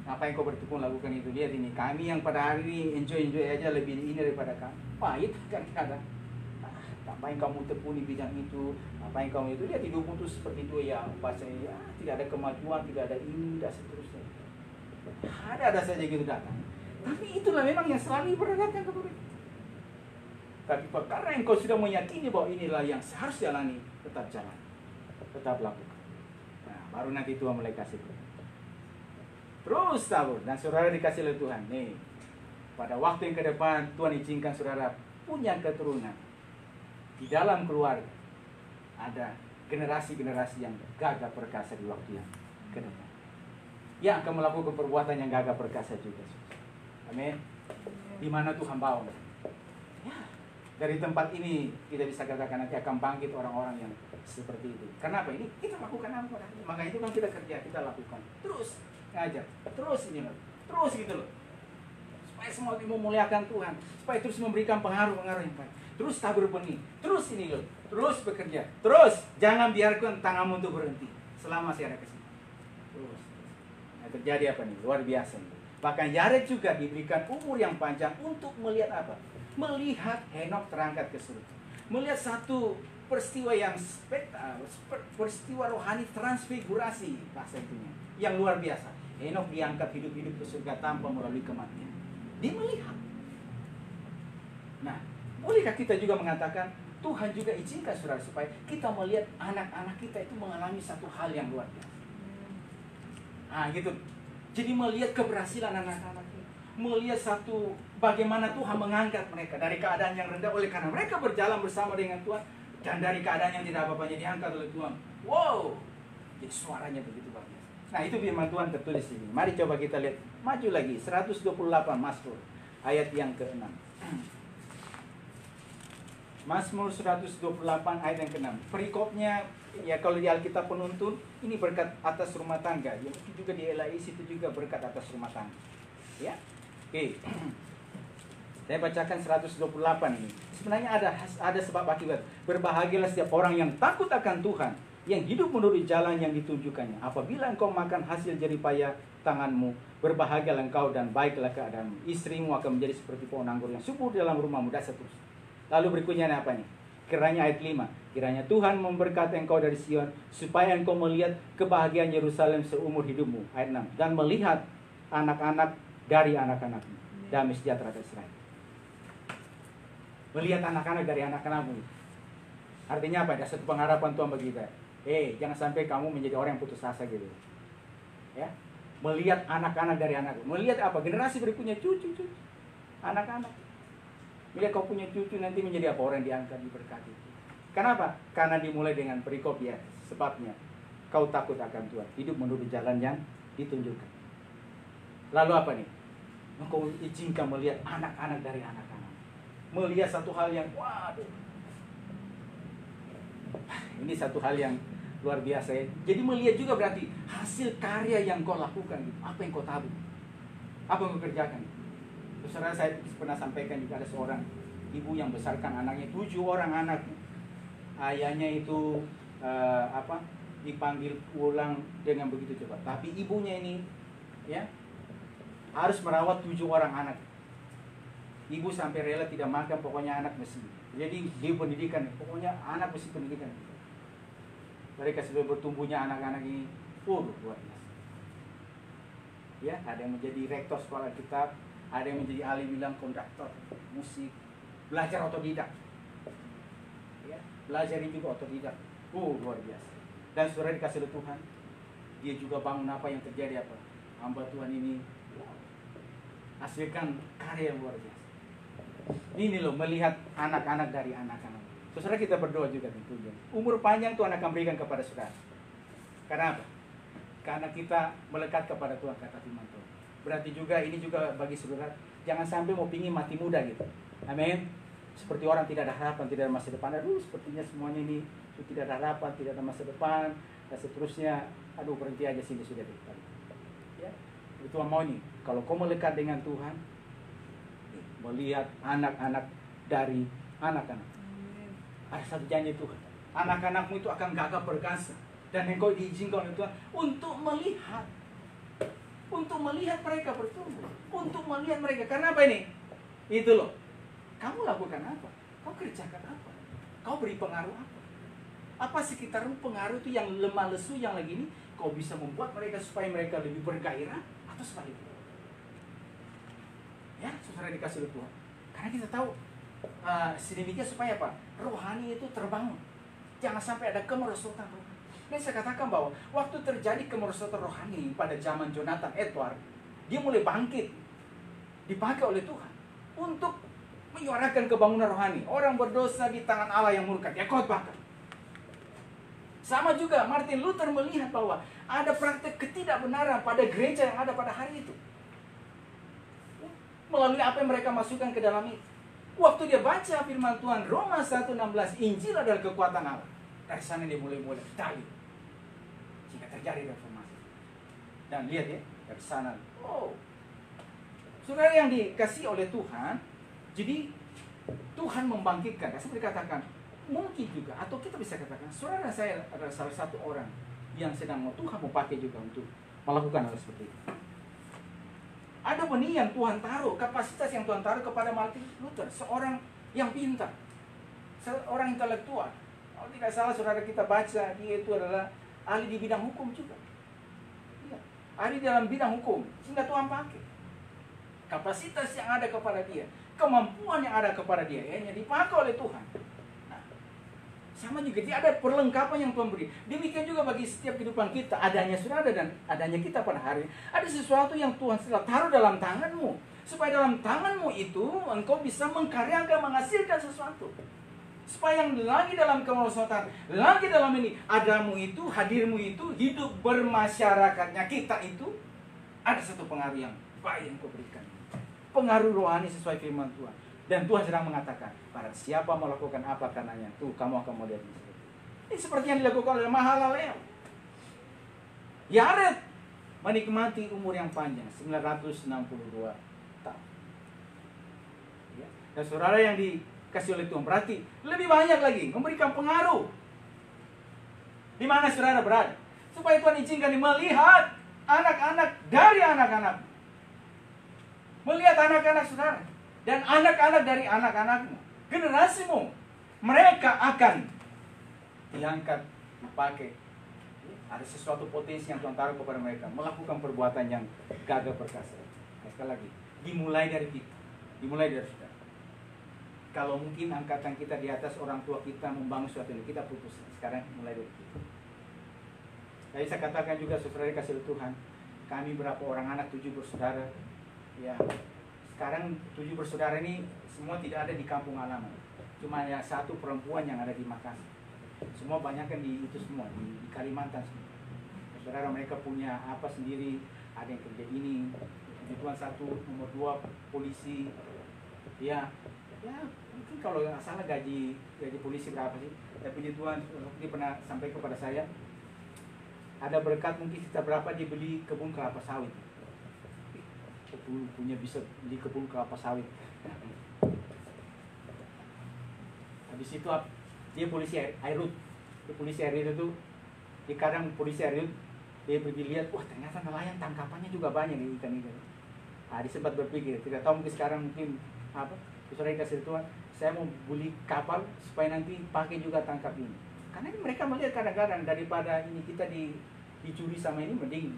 Ngapain kau bertekun lakukan itu? Lihat ini, kami yang pada hari ini enjoy aja lebih ini daripada kamu. Pahit kan kadang. Ngapain kamu tekuni bidang itu? Ngapain kamu itu? Lihat hidupmu itu seperti itu ya. Bahasanya ya, tidak ada kemajuan, tidak ada ini, dan seterusnya. Ada saja gitu datang. Tapi itulah memang yang selalu diperhadapkan kepada kita. Tapi karena engkau sudah meyakini bahwa inilah yang harus jalani, tetap jalan, tetap lakukan. Nah, baru nanti Tuhan mulai kasih. Terus tabur, dan saudara dikasih oleh Tuhan. Nih, pada waktu yang ke depan Tuhan izinkan saudara punya keturunan. Di dalam keluarga ada generasi-generasi yang gagah perkasa di waktu yang ke depan. Yang akan melakukan perbuatan yang gagah perkasa juga. Amin. Di mana Tuhan bawa? Dari tempat ini kita bisa katakan nanti akan bangkit orang-orang yang seperti itu. Kenapa? Ini kita lakukan apa? Makanya itu kan kita kerja, kita lakukan. Terus ngajar, terus ini loh, terus gitu loh. Supaya semua memuliakan Tuhan, supaya terus memberikan pengaruh-pengaruh yang baik. Terus tabur benih, terus ini loh, terus bekerja, terus jangan biarkan tanganmu untuk berhenti selama saya ada kesini. Terus. Nah, terjadi apa nih? Luar biasa nih. Bahkan Yared juga diberikan umur yang panjang untuk melihat apa? Melihat Henokh terangkat ke surga. Melihat satu peristiwa yang peristiwa rohani transfigurasi bahasa itunya, yang luar biasa. Henokh diangkat hidup-hidup ke surga tanpa melalui kematian. Dia melihat. Nah, bolehkah kita juga mengatakan Tuhan juga izinkan saudara supaya kita melihat anak-anak kita itu mengalami satu hal yang luar biasa. Nah, gitu. Jadi melihat keberhasilan anak-anak, melihat satu bagaimana Tuhan mengangkat mereka dari keadaan yang rendah oleh karena mereka berjalan bersama dengan Tuhan, dan dari keadaan yang tidak apa-apa diangkat oleh Tuhan. Wow, jadi suaranya begitu bagus. Nah, itu firman Tuhan tertulis di sini. Mari coba kita lihat maju lagi 128 Mazmur ayat yang ke-6. Mazmur 128 ayat yang ke-6. Perikopnya ya kalau di Alkitab penuntun ini berkat atas rumah tangga. Ya, mungkin juga di LAIS itu juga berkat atas rumah tangga. Ya. Oke. Saya bacakan 128 ini. Sebenarnya ada sebab akibat. Berbahagialah setiap orang yang takut akan Tuhan, yang hidup menurut jalan yang ditunjukkannya. Apabila engkau makan hasil jeripaya tanganmu, berbahagialah engkau dan baiklah keadaanmu. Istrimu akan menjadi seperti pohon anggur yang subur dalam rumahmu, dan seterusnya. Lalu berikutnya apa nih? Kiranya ayat 5. Kiranya Tuhan memberkati engkau dari Sion, supaya engkau melihat kebahagiaan Yerusalem seumur hidupmu. Ayat 6. Dan melihat anak-anak dari anak-anakmu. Damai sejahtera atas Israel. Melihat anak-anak dari anak-anakmu. Artinya apa? Ada satu pengharapan Tuhan bagi kita. Jangan sampai kamu menjadi orang yang putus asa gitu. Ya. Melihat anak-anak dari anakmu. Melihat apa? Generasi berikutnya, cucu-cucu. Anak-anak. Bila kau punya cucu nanti menjadi apa? Orang yang diangkat, diberkati. Kenapa? Karena dimulai dengan perikop ya. Sebabnya kau takut akan Tuhan. Hidup menurut jalan yang ditunjukkan. Lalu apa nih? Engkau izinkan melihat anak-anak dari anak-anak. Melihat satu hal yang waduh. Ini satu hal yang luar biasa ya. Jadi melihat juga berarti hasil karya yang kau lakukan. Apa yang kau tabur. Apa yang kau kerjakan. Saudara, saya pernah sampaikan juga ada seorang ibu yang besarkan anaknya, 7 orang anak. Ayahnya itu dipanggil pulang dengan begitu cepat. Tapi ibunya ini ya harus merawat 7 orang anak. Ibu sampai rela tidak makan, pokoknya anak mesti. Jadi di pendidikan, pokoknya anak mesti pendidikan. Mereka sudah bertumbuhnya anak-anak ini, luar biasa. Ya, ada yang menjadi rektor sekolah kitab, ada yang menjadi ahli bilang konduktor musik, belajar otodidak. Ya, belajar juga otodidak. Luar biasa. Dan saudara dikasih oleh Tuhan, dia juga bangun apa yang terjadi apa? Hamba Tuhan ini hasilkan karya yang luar biasa. Ini loh, melihat anak-anak dari anak-anak. Saudara, kita berdoa juga tentunya. Umur panjang Tuhan akan berikan kepada saudara. Karena apa? Karena kita melekat kepada Tuhan, kata firman Tuhan. Berarti juga ini juga bagi saudara, jangan sampai mau pingin mati muda gitu. Amin. Seperti orang tidak ada harapan, tidak ada masa depan. Aduh, sepertinya semuanya ini tidak ada harapan, tidak ada masa depan, dan seterusnya. Aduh, berhenti aja sini sudah deh. Ya, itu Tuhan mau nih. Kalau kau melekat dengan Tuhan, melihat anak-anak dari anak-anak. Ada satu janji Tuhan, anak-anakmu itu akan gagah perkasa, dan engkau diizinkan oleh Tuhan untuk melihat mereka bertumbuh, untuk melihat mereka. Karena apa ini? Itu loh. Kamu lakukan apa? Kau kerjakan apa? Kau beri pengaruh apa? Apa sekitarmu pengaruh itu yang lemah lesu yang lagi ini? Kau bisa membuat mereka supaya mereka lebih bergairah atau sebaliknya? Ya, saudara dikasih oleh Tuhan. Karena kita tahu sedemikian supaya apa? Rohani itu terbangun. Jangan sampai ada kemerosotan rohani. Dan saya katakan bahwa waktu terjadi kemerosotan rohani pada zaman Jonathan Edward, dia mulai bangkit, dipakai oleh Tuhan untuk menyuarakan kebangunan rohani. Orang berdosa di tangan Allah yang murka, dia khotbahkan. Sama juga Martin Luther melihat bahwa ada praktek ketidakbenaran pada gereja yang ada pada hari itu. Melalui apa yang mereka masukkan ke dalam itu. Waktu dia baca firman Tuhan Roma 1:16, Injil adalah kekuatan Allah. Dari sana dia mulai tadi. Jika terjadi reformasi. Dan lihat ya, dari sana. Oh. Saudara yang dikasih oleh Tuhan, jadi Tuhan membangkitkan. Seperti dikatakan, mungkin juga, atau kita bisa katakan, saudara saya adalah salah satu orang yang sedang Tuhan mau pakai juga untuk melakukan hal seperti itu. Ada benih yang Tuhan taruh, kapasitas yang Tuhan taruh kepada Martin Luther, seorang yang pintar, seorang intelektual. Kalau tidak salah saudara kita baca, dia itu adalah ahli di bidang hukum juga. Ya, ahli dalam bidang hukum, sehingga Tuhan pakai. Kapasitas yang ada kepada dia, kemampuan yang ada kepada dia, hanya dipakai oleh Tuhan. Sama juga, dia ada perlengkapan yang Tuhan beri. Demikian juga bagi setiap kehidupan kita, adanya saudara dan adanya kita pada hari ini. Ada sesuatu yang Tuhan telah taruh dalam tanganmu, supaya dalam tanganmu itu engkau bisa mengkaryakan, menghasilkan sesuatu. Supaya yang lagi dalam kemerosotan, lagi dalam ini, adamu itu, hadirmu itu, hidup bermasyarakatnya kita itu, ada satu pengaruh yang baik yang kau berikan. Pengaruh rohani sesuai firman Tuhan. Dan Tuhan sedang mengatakan, barang siapa melakukan apa karenanya, tuh kamu akan melihat ini. Ini seperti yang dilakukan oleh Mahalalel. Yared menikmati umur yang panjang, 962 tahun. Ya. Dan saudara yang dikasih oleh Tuhan, berarti lebih banyak lagi, memberikan pengaruh. Di mana saudara berada? Supaya Tuhan izinkan melihat anak-anak dari anak-anak. Melihat anak-anak saudara. Dan anak-anak dari anak-anakmu, generasimu, mereka akan diangkat, dipakai. Ada sesuatu potensi yang Tuhan taruh kepada mereka, melakukan perbuatan yang gagah perkasa. Sekali lagi, dimulai dari kita, dimulai dari kita. Kalau mungkin angkatan kita di atas orang tua kita membangun sesuatu ini, kita putus. Sekarang mulai dari kita. Jadi saya katakan juga, saudara kasih Tuhan, kami berapa orang anak, 7 bersaudara, ya. Sekarang 7 bersaudara ini semua tidak ada di kampung halaman. Cuma ya satu perempuan yang ada di Makassar. Semua banyak kan di itu semua, di Kalimantan semua. Saudara mereka punya apa sendiri, ada yang kerja ini, Tuhan 1, nomor 2 polisi. Ya mungkin kalau nggak salah gaji polisi berapa sih? Tapi Tuhan dia pernah sampaikan kepada saya, ada berkat mungkin kita berapa dia beli kebun kelapa sawit. Punya bisa beli kebun kelapa sawit. Habis itu dia polisi Airut. Dia polisi Airut itu di kadang polisi Airut dia pergi lihat, wah ternyata nelayan tangkapannya juga banyak nih ikan-ikan. Dia sempat berpikir, tidak tahu mungkin sekarang mungkin apa? Saudara kasih Tuhan, saya mau beli kapal supaya nanti pakai juga tangkap ini. Karena mereka melihat kadang-kadang daripada ini kita dicuri sama ini mending.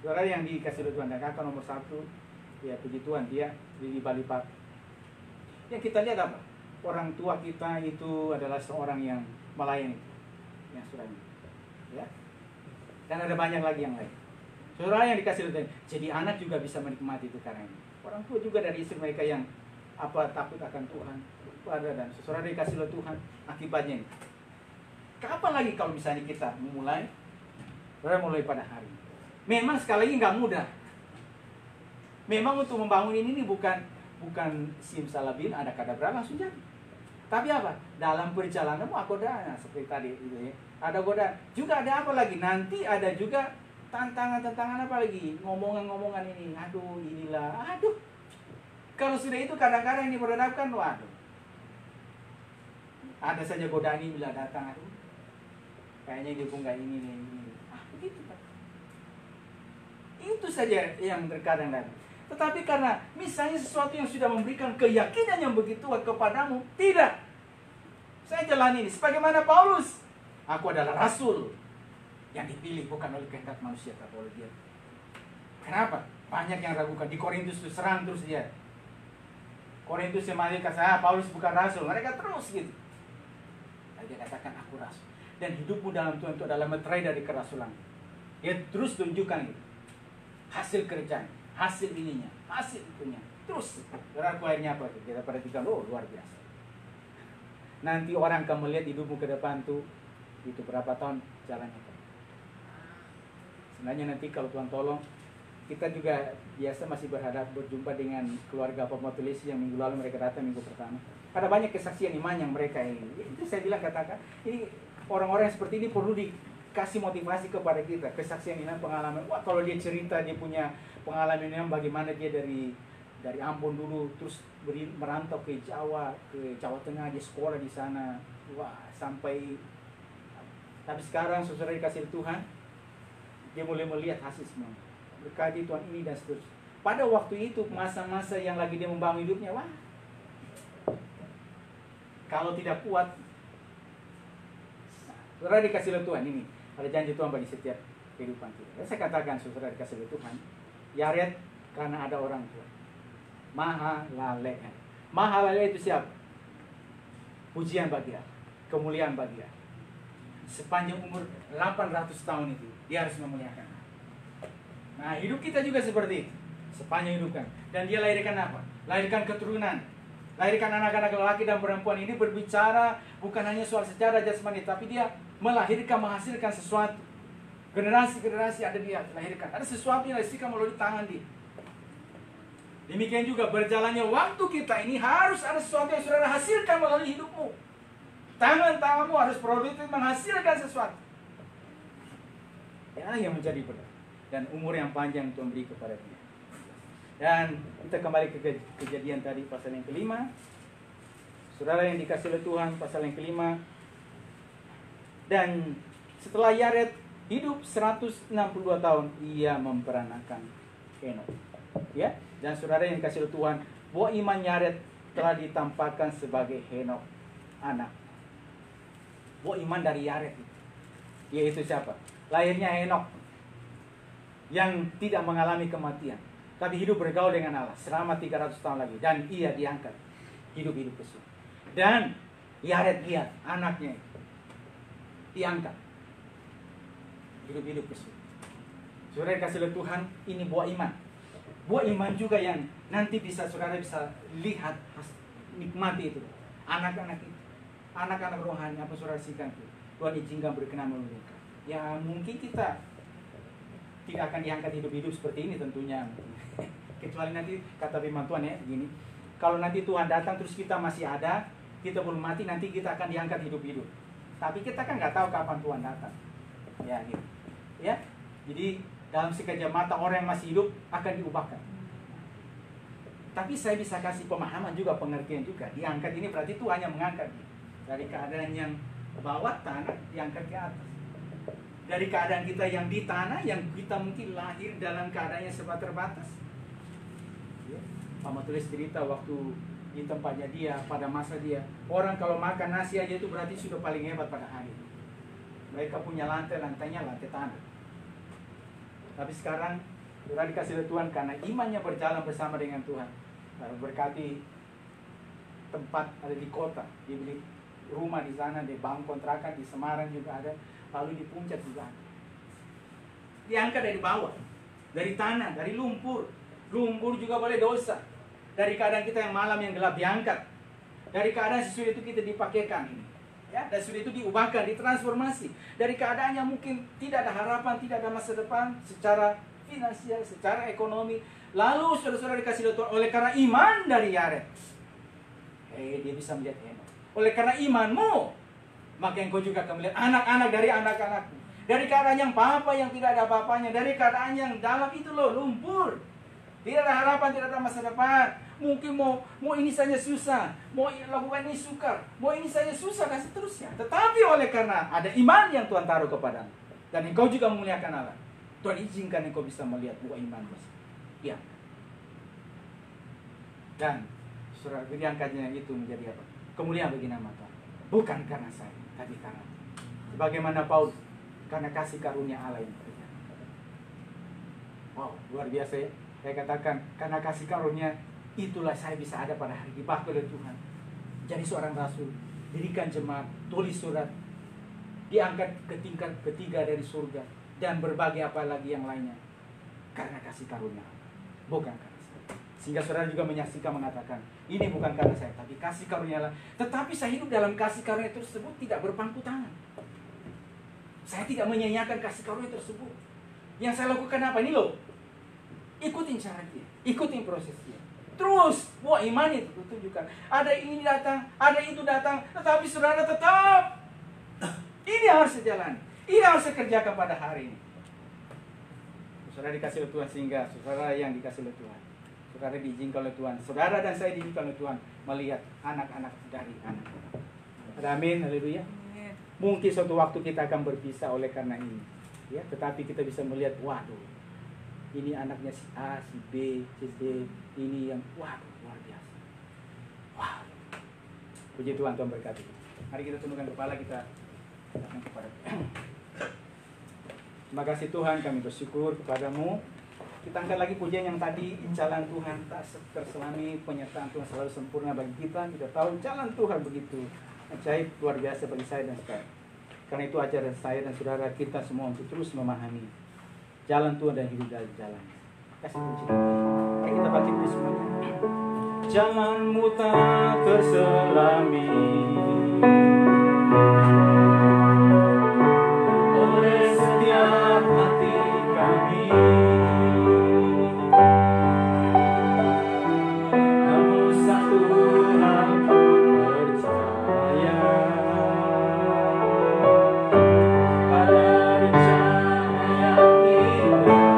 Saudara yang dikasih oleh Tuhan, dan kakak nomor 1, ya puji Tuhan, dia di Bali Pak. Yang kita lihat apa? Orang tua kita itu adalah seorang yang melayani, yang sudah ini, ya. Dan ada banyak lagi yang lain. Saudara yang dikasih oleh Tuhan, jadi anak juga bisa menikmati itu karena ini. Orang tua juga dari istri mereka yang takut akan Tuhan, dan saudara dikasih oleh Tuhan, akibatnya ini. Kapan lagi kalau misalnya kita mulai pada hari ini? Memang sekali lagi nggak mudah. Memang untuk membangun ini bukan simsalabim ada kadabra langsung jadi. Tapi apa? Dalam perjalananmu aku ada seperti tadi gitu ya. Ada godaan. Juga ada apa lagi? Nanti ada juga tantangan apa lagi? Ngomongan ini. Aduh, inilah. Aduh. Kalau sudah itu kadang-kadang ini berhadapkan, waduh. Ada saja godaan ini bila datang, aduh. Kayaknya dia pun nggak ini. Begitu Pak. Itu saja yang terkadang datang. Tetapi karena misalnya sesuatu yang sudah memberikan keyakinan yang begitu kepadamu, tidak. Saya jalani ini sebagaimana Paulus. Aku adalah rasul yang dipilih bukan oleh kehendak manusia, tapi oleh dia. Kenapa? Banyak yang ragukan. Di Korintus itu serang terus dia. Korintus yang kata, Paulus bukan rasul. Mereka terus gitu. Lalu dia katakan, aku rasul. Dan hidupmu dalam Tuhan itu adalah meterai dari kerasulan. Dia terus tunjukkan gitu. Hasil kerjaan, hasil ininya, hasil itunya. Terus, berarti akhirnya apa? Kita perhatikan, luar biasa. Nanti orang akan melihat hidupmu ke depan tuh, itu berapa tahun jalannya. Sebenarnya nanti kalau Tuhan tolong, kita juga biasa masih berjumpa dengan keluarga pemotolisi yang minggu lalu mereka datang minggu pertama. Ada banyak kesaksian iman yang mereka ini. Itu saya bilang katakan, ini orang-orang yang seperti ini perlu dikasih motivasi kepada kita. Kesaksian iman, pengalaman. Wah, kalau dia cerita dia punya pengalaman iman bagaimana dia dari Ambon dulu terus merantau ke Jawa Tengah, dia sekolah di sana. Wah, sampai tapi sekarang saudara dikasih Tuhan, dia mulai melihat hasil semua. Berkati Tuhan ini dan seterusnya. Pada waktu itu masa-masa yang lagi dia membangun hidupnya, wah, kalau tidak kuat, saudara dikasih oleh Tuhan ini. Ada janji Tuhan bagi setiap kehidupan kita. Saya katakan saudara dikasih oleh Tuhan, Yaret karena ada orang tua. Mahalalel. Mahalalel itu siapa? Pujian bagi Allah, kemuliaan bagi Allah. Sepanjang umur 800 tahun itu dia harus memuliakan. Nah, hidup kita juga seperti itu. Sepanjang hidup kan. Dan dia lahirkan apa? Lahirkan keturunan. Lahirkan anak-anak lelaki dan perempuan. Ini berbicara bukan hanya soal secara jasmani, tapi dia melahirkan, menghasilkan sesuatu. Generasi-generasi ada dia lahirkan. Ada sesuatu yang dihasilkan melalui tangan dia. Demikian juga berjalannya waktu kita ini harus ada sesuatu yang saudara hasilkan melalui hidupmu. Tangan-tanganmu harus produktif menghasilkan sesuatu. Yang menjadi benar. Dan umur yang panjang Tuhan beri kepada dia. Dan kita kembali ke kejadian tadi pasal yang kelima. Saudara yang dikasih oleh Tuhan pasal yang kelima. Dan setelah Yared hidup 162 tahun, ia memperanakan Henok. Ya, dan saudara yang dikasih oleh Tuhan, bahwa iman Yared telah ditampakkan sebagai Henok, anak. Bahwa iman dari Yared yaitu siapa? Lahirnya Henok yang tidak mengalami kematian, tapi hidup bergaul dengan Allah selama 300 tahun lagi. Dan ia diangkat hidup-hidup ke surga. Dan Yared lihat anaknya diangkat hidup-hidup ke surga. Saudara kasih oleh Tuhan, ini buah iman. Buah iman juga yang nanti saudara bisa lihat, nikmati itu. Anak-anak itu, anak-anak rohani apa saudara sikan itu, Tuhan izinkan berkenan menunjukkan. Ya mungkin kita tidak akan diangkat hidup-hidup seperti ini tentunya. Kecuali nanti kata firman Tuhan ya, begini. Kalau nanti Tuhan datang terus kita masih ada, kita belum mati, nanti kita akan diangkat hidup-hidup. Tapi kita kan nggak tahu kapan Tuhan datang. Ya gitu. Ya. Jadi dalam sekejap mata orang yang masih hidup akan diubahkan. Tapi saya bisa kasih pemahaman juga, pengertian juga. Diangkat ini berarti Tuhan yang mengangkat. Dari keadaan yang bawah tanah diangkat ke atas. Dari keadaan kita yang di tanah, yang kita mungkin lahir dalam keadaan yang serba terbatas. Ya. Mama tulis cerita waktu di tempatnya dia, pada masa dia, orang kalau makan nasi aja itu berarti sudah paling hebat pada hari itu. Mereka punya lantainya lantai tanah. Tapi sekarang sudah dikasih oleh Tuhan karena imannya berjalan bersama dengan Tuhan. Berkati tempat ada di kota, dibeli rumah di sana, dibangun kontrakan di Semarang juga ada. Lalu di puncak juga. Diangkat dari bawah, dari tanah, dari lumpur. Lumbur juga boleh dosa. Dari keadaan kita yang malam yang gelap diangkat. Dari keadaan sesudah itu kita dipakaikan ini. Ya, dan sudah itu diubahkan, ditransformasi. Dari keadaan yang mungkin tidak ada harapan, tidak ada masa depan secara finansial, secara ekonomi. Lalu saudara-saudara dikasih Tuhan oleh karena iman dari Yared. Dia bisa melihat Henok. Oleh karena imanmu, maka engkau juga akan melihat anak-anak dari anak-anakmu. Dari keadaan yang apa yang tidak ada apa-apanya, dari keadaan yang dalam itu loh, lumpur. Tidak ada harapan, tidak ada masa depan. Mungkin mau ini saja susah, mau lakukan ini sukar, mau ini saja susah, kasih terus ya. Tetapi oleh karena ada iman yang Tuhan taruh kepadamu, dan engkau juga memuliakan Allah, Tuhan izinkan engkau bisa melihat buah imanmu. Ya. Dan saudara, diangkatnya itu menjadi apa? Kemuliaan bagi nama Tuhan. Bukan karena saya, tapi karena bagaimana Paulus, karena kasih karunia Allah yang berbeda. Wow, luar biasa ya. Saya katakan, karena kasih karunia itulah saya bisa ada pada hari dipakai oleh Tuhan. Jadi seorang rasul, dirikan jemaat, tulis surat, diangkat ke tingkat ketiga dari surga, dan berbagai apa lagi yang lainnya. Karena kasih karunia, bukan karena saya. Sehingga saudara juga menyaksikan mengatakan, ini bukan karena saya, tapi kasih karunia Allah. Tetapi saya hidup dalam kasih karunia tersebut tidak berpangku tangan. Saya tidak menyanyiakan kasih karunia tersebut. Yang saya lakukan apa? Ini loh, ikutin cara dia, ikutin prosesnya. Terus, wah iman itu tunjukkan. Ada ini datang, ada itu datang, tetapi saudara tetap. Ini harus sejalan. Ini harus kerjakan pada hari ini. Saudara dikasih oleh Tuhan, sehingga saudara yang dikasih oleh Tuhan, saudara diizinkan oleh Tuhan, saudara dan saya diizinkan oleh Tuhan melihat anak-anak dari anak-anak. Amin, haleluya. Mungkin suatu waktu kita akan berpisah oleh karena ini, ya. Tetapi kita bisa melihat, waduh, ini anaknya si A, si B, si D, ini yang waduh luar biasa. Wow. Puji Tuhan, Tuhan berkati. Mari kita tundukkan kepala, kita datang kepada terima kasih Tuhan, kami bersyukur kepadamu. Kita angkat lagi pujian yang tadi, jalan Tuhan tak terselami, penyertaan Tuhan selalu sempurna bagi kita. Kita tahu jalan Tuhan begitu ajaib, luar biasa bagi saya dan saudara. Karena itu ajaran saya dan saudara kita semua untuk terus memahami jalan Tuhan dan hidup dari jalan. Kasih puji. Mari kita baca itu semuanya. Jalanmu tak terselami oleh setiap hati kami. Namun satu hal percaya, ada rencana yang indah.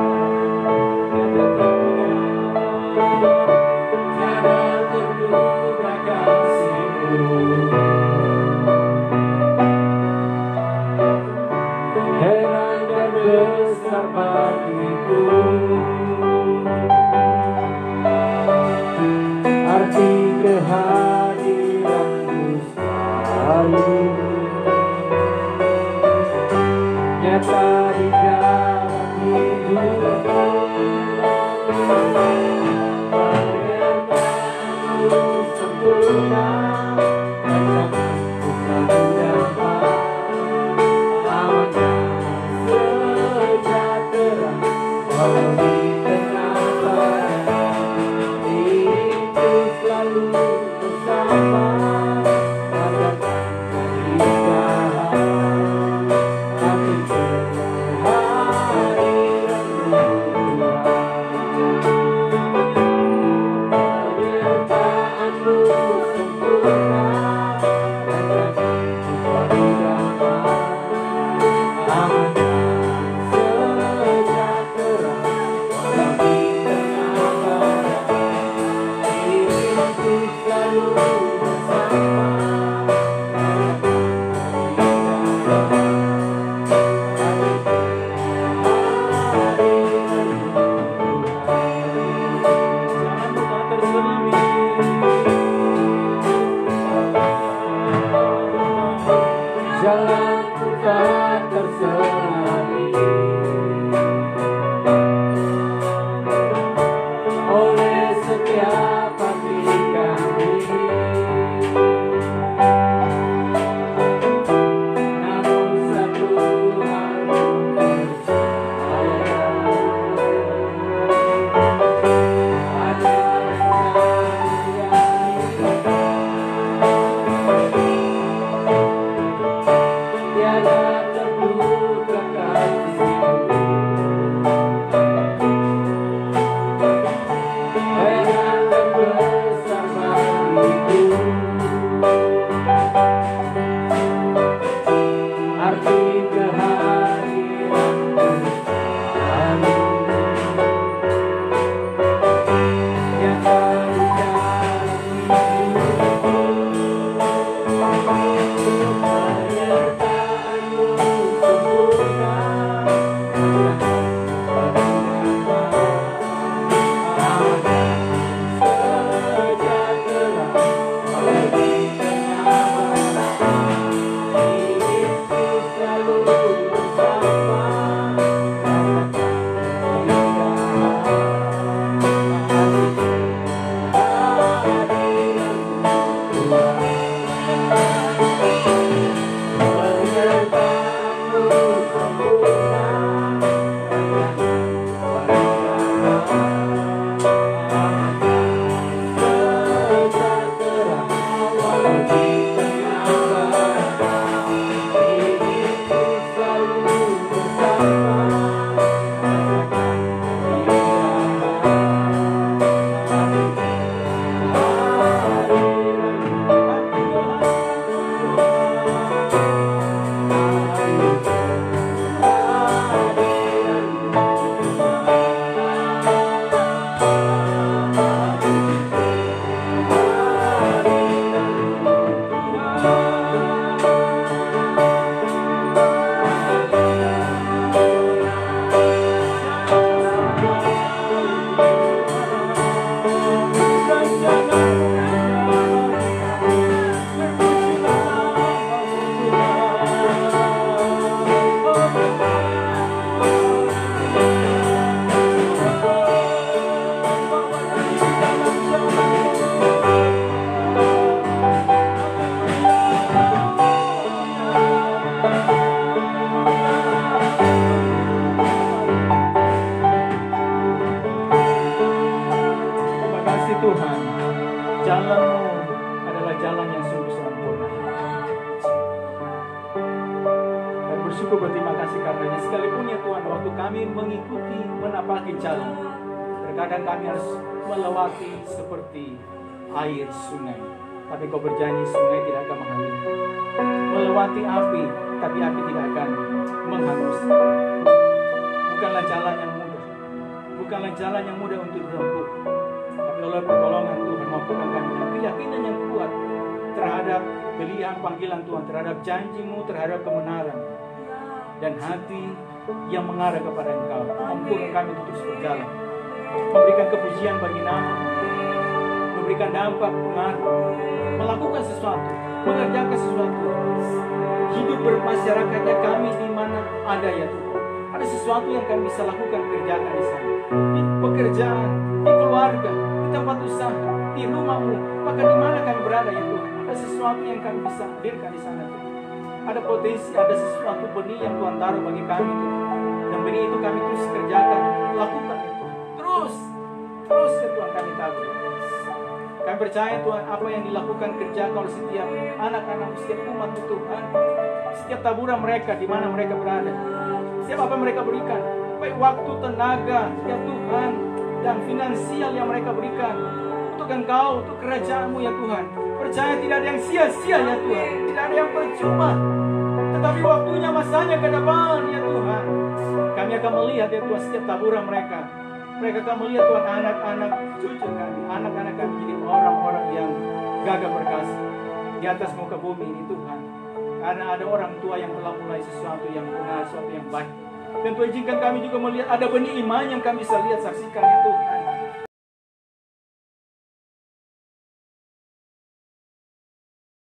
Tiada terduga kasih-Mu, heran dan besar bagiku arti kehadiran-Mu selalu nyata di dalam hidupku. Penyertaan-Mu sempurna, rancangan-Mu selalu dapat, aman dan sejahtera walau di tengah badai. Itu selalu bersama, rasakan keindahan amin kehadiran-Mu Tuhan. Penyertaan-Mu sempurna, rancangan-Mu selalu dapat, aman dan sejahtera walau di tengah badai. Itu selalu bersama, jalanku tak terselami oleh setiap hati kami. Namun satu hal percaya, Bersyukur berterima kasih karenanya. Sekalipun ya Tuhan, waktu kami mengikuti menapaki jalan, terkadang kami harus melewati seperti air sungai, tapi Kau berjanji sungai tidak akan mengalir. Melewati api, tapi api tidak akan menghangus. Bukanlah jalan yang mudah, bukanlah jalan yang mudah untuk ditempuh, tapi oleh pertolongan Tuhan mampukan kami dengan keyakinan yang kuat terhadap pilihan panggilan Tuhan, terhadap janji-Mu, terhadap kebenaran, dan hati yang mengarah kepada Engkau. Mampukan kami untuk terus berjalan, memberikan kepujian bagi nama, memberikan dampak pengaruh, melakukan sesuatu, mengerjakan sesuatu, hidup bermasyarakatnya kami di mana ada ya Tuhan. Ada sesuatu yang kami bisa lakukan, kerjakan di sana, di pekerjaan, di keluarga, di tempat usaha, di rumah-Mu, bahkan di mana kami berada ya Tuhan. Ada sesuatu yang kami bisa hadirkan di sana Tuhan. Ada potensi, ada sesuatu benih yang Tuhan taruh bagi kami Tuhan. Dan benih itu kami terus kerjakan, lakukan ya Tuhan. Terus ya Tuhan kami tabur. Kami percaya Tuhan, apa yang dilakukan kerjakan oleh setiap anak-anak, setiap umat Tuhan, setiap taburan mereka di mana mereka berada, setiap apa mereka berikan, baik waktu, tenaga ya Tuhan, dan finansial yang mereka berikan untuk Engkau, untuk kerajaan-Mu ya Tuhan. Percaya tidak ada yang sia-sia ya Tuhan, tidak ada yang percuma, tetapi waktunya, masanya ke depan ya Tuhan. Kami akan melihat ya Tuhan setiap taburan mereka. Mereka akan melihat Tuhan anak-anak cucu kami, anak-anak kami jadi orang-orang yang gagah perkasa di atas muka bumi ini Tuhan. Karena ada orang tua yang telah mulai sesuatu yang benar, sesuatu yang baik. Dan Tuhan izinkan kami juga melihat ada benih iman yang kami bisa lihat, saksikan ya Tuhan.